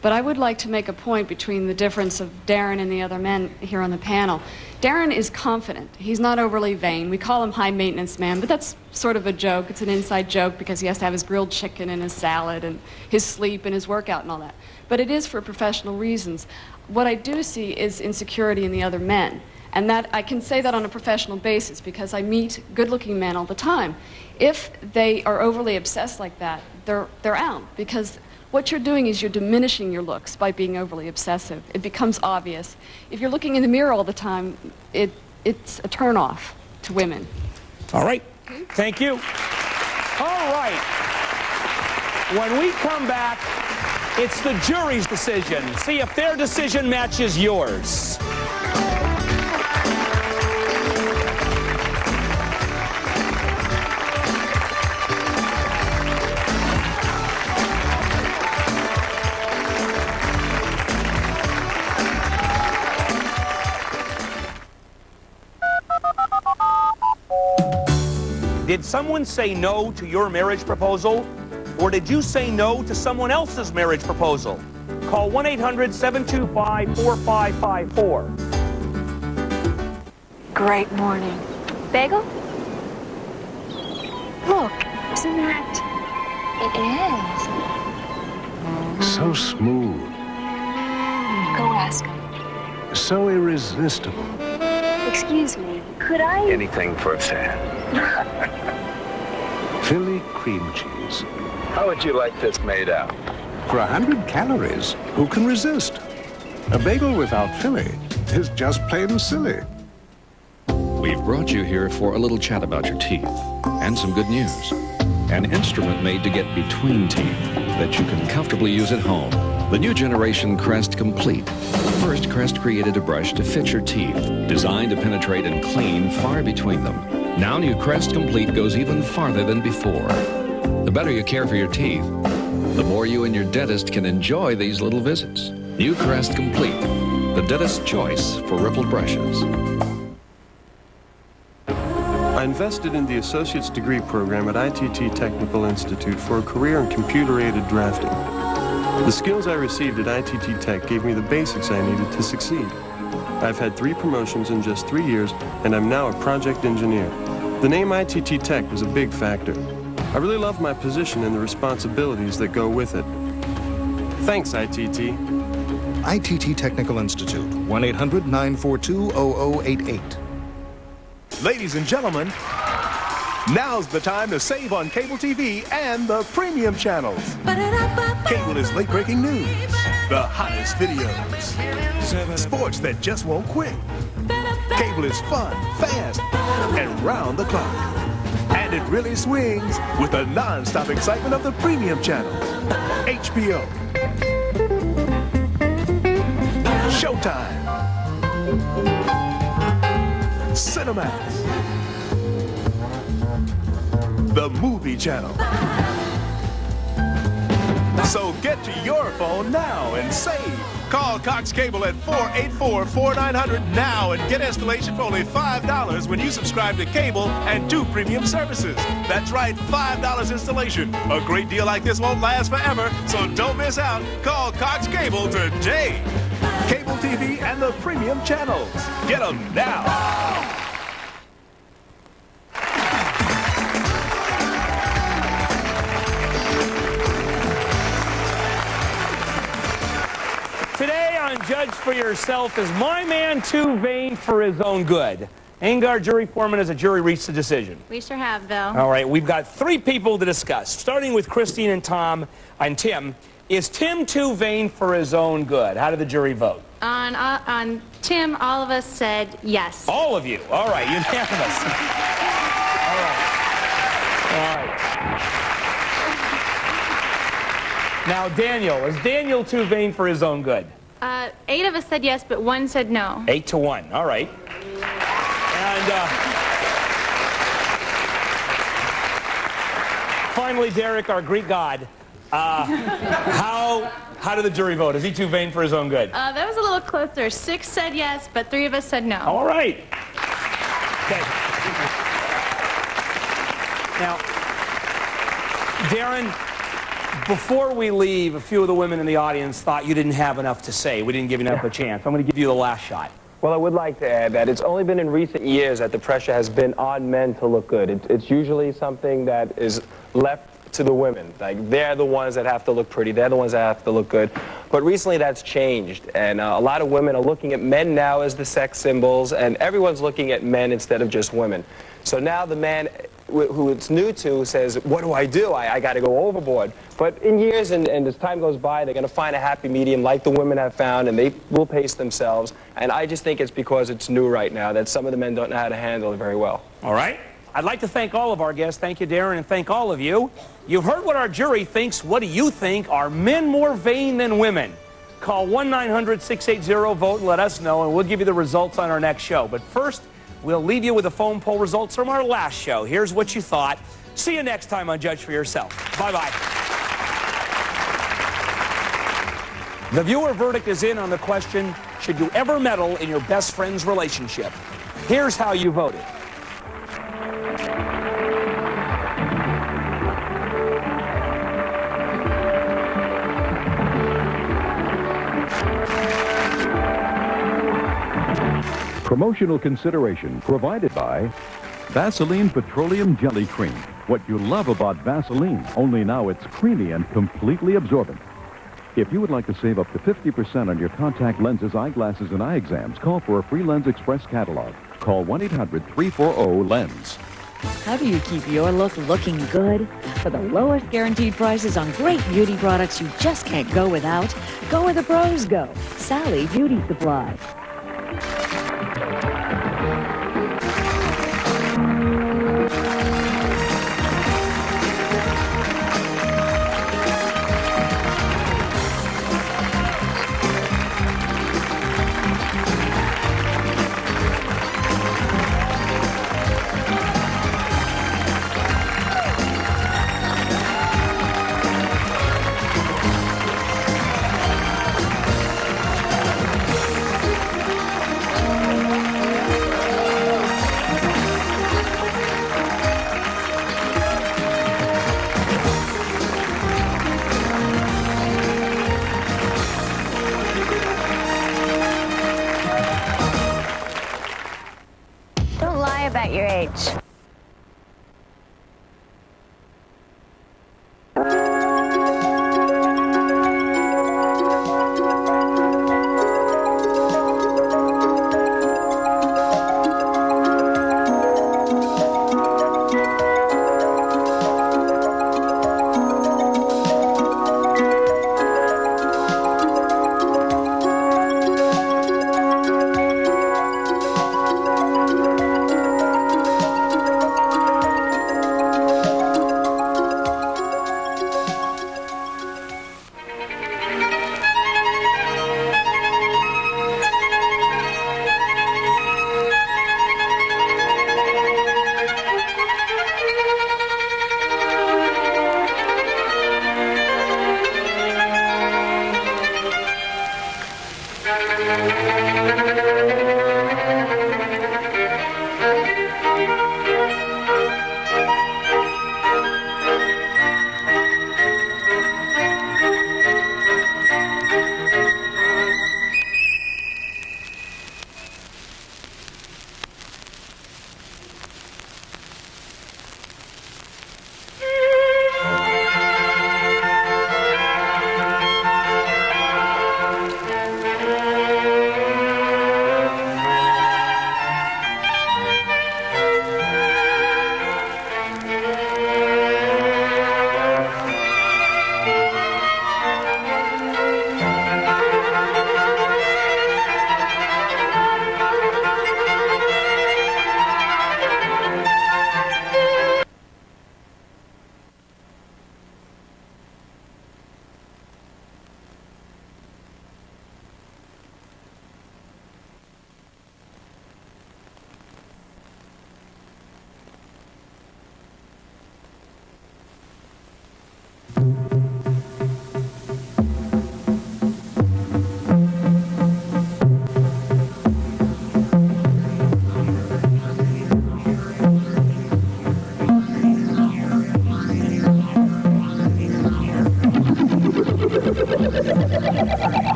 S17: But I would like to make a point between the difference of Darren and the other men here on the panel. Darren is confident. He's not overly vain. We call him high maintenance man, but that's sort of a joke. It's an inside joke because he has to have his grilled chicken and his salad and his sleep and his workout and all that. But it is for professional reasons. What I do see is insecurity in the other men. And that I can say that on a professional basis because I meet good-looking men all the time. If they are overly obsessed like that, they're out because what you're doing is you're diminishing your looks by being overly obsessive. It becomes obvious. If you're looking in the mirror all the time, it's a turn-off to women.
S1: All right. Thank you. All right. When we come back, it's the jury's decision. See if their decision matches yours. Did someone say no to your marriage proposal? Or did you say no to someone else's marriage proposal? Call 1-800-725-4554.
S23: Great morning.
S2: Bagel?
S23: Look, isn't that?
S2: It is.
S25: So smooth.
S23: Go ask him.
S25: So irresistible.
S23: Excuse me, could I?
S25: Anything for a fan. Philly cream cheese. How would you like this made out? For 100 calories, who can resist? A bagel without Philly is just plain silly.
S26: We've brought you here for a little chat about your teeth and some good news. An instrument made to get between teeth that you can comfortably use at home. The new generation Crest Complete. First, Crest created a brush to fit your teeth, designed to penetrate and clean far between them. Now new Crest Complete goes even farther than before. The better you care for your teeth, the more you and your dentist can enjoy these little visits. New Crest Complete, the dentist's choice for rippled brushes.
S28: I invested in the Associate's Degree program at ITT Technical Institute for a career in computer-aided drafting. The skills I received at ITT Tech gave me the basics I needed to succeed. I've had 3 promotions in just 3 years, and I'm now a project engineer. The name ITT Tech was a big factor. I really love my position and the responsibilities that go with it. Thanks, ITT.
S29: ITT Technical Institute, 1-800-942-0088.
S30: Ladies and gentlemen,
S4: Now's the time to save on cable TV and the premium channels. Cable is late-breaking news, the hottest videos, sports that just won't quit. Cable is fun, fast, and round the clock. And it really swings with the non-stop excitement of the premium channels. HBO, Showtime, Cinemax, the Movie Channel. So get to your phone now and save. Call Cox Cable at 484-4900 now and get installation for only $5 when you subscribe to cable and 2 premium services. That's right, $5 installation. A great deal like this won't last forever, so don't miss out. Call Cox Cable today. Cable TV and the premium channels. Get them now.
S1: Today on Judge for Yourself, is my man too vain for his own good? Angar, jury foreman, has a jury reached a decision?
S9: We sure have, Bill.
S1: All right, we've got 3 people to discuss, starting with Christine and Tom and Tim. Is Tim too vain for his own good? How did the jury vote?
S9: On Tim, all of us said yes.
S1: All of you. All right, unanimous. All right. All right. Now, Daniel, is Daniel too vain for his own good?
S9: 8 of us said yes, but 1 said no.
S1: 8-1. All right. And finally, Derek, our Greek god, how did the jury vote? Is he too vain for his own good?
S9: That was a little closer. 6 said yes, but 3 of us said no.
S1: All right. Okay. Now, Darren, before we leave, a few of the women in the audience thought you didn't have enough to say. We didn't give you enough of a chance. I'm going to give you the last shot.
S13: Well, I would like to add that it's only been in recent years that the pressure has been on men to look good. It's usually something that is left to the women. Like, they're the ones that have to look pretty. They're the ones that have to look good. But recently that's changed, and a lot of women are looking at men now as the sex symbols, and everyone's looking at men instead of just women. So now the man who it's new to says, what do? I got to go overboard. But in years and as time goes by, they're going to find a happy medium like the women have found, and they will pace themselves. And I just think it's because it's new right now that some of the men don't know how to handle it very well.
S1: All right. I'd like to thank all of our guests. Thank you, Darren, and thank all of you. You've heard what our jury thinks. What do you think? Are men more vain than women? Call 1-900-680-VOTE and let us know, and we'll give you the results on our next show. But first, we'll leave you with the phone poll results from our last show. Here's what you thought. See you next time on Judge for Yourself. Bye-bye. The viewer verdict is in on the question, should you ever meddle in your best friend's relationship? Here's how you voted.
S10: Promotional consideration provided by Vaseline Petroleum Jelly Cream. What you love about Vaseline, only now it's creamy and completely absorbent. If you would like to save up to 50% on your contact lenses, eyeglasses, and eye exams, call for a free Lens Express catalog. Call 1-800-340-LENS.
S16: How do you keep your look looking good? For the lowest guaranteed prices on great beauty products you just can't go without, go where the pros go. Sally Beauty Supply.
S2: Don't lie about your age.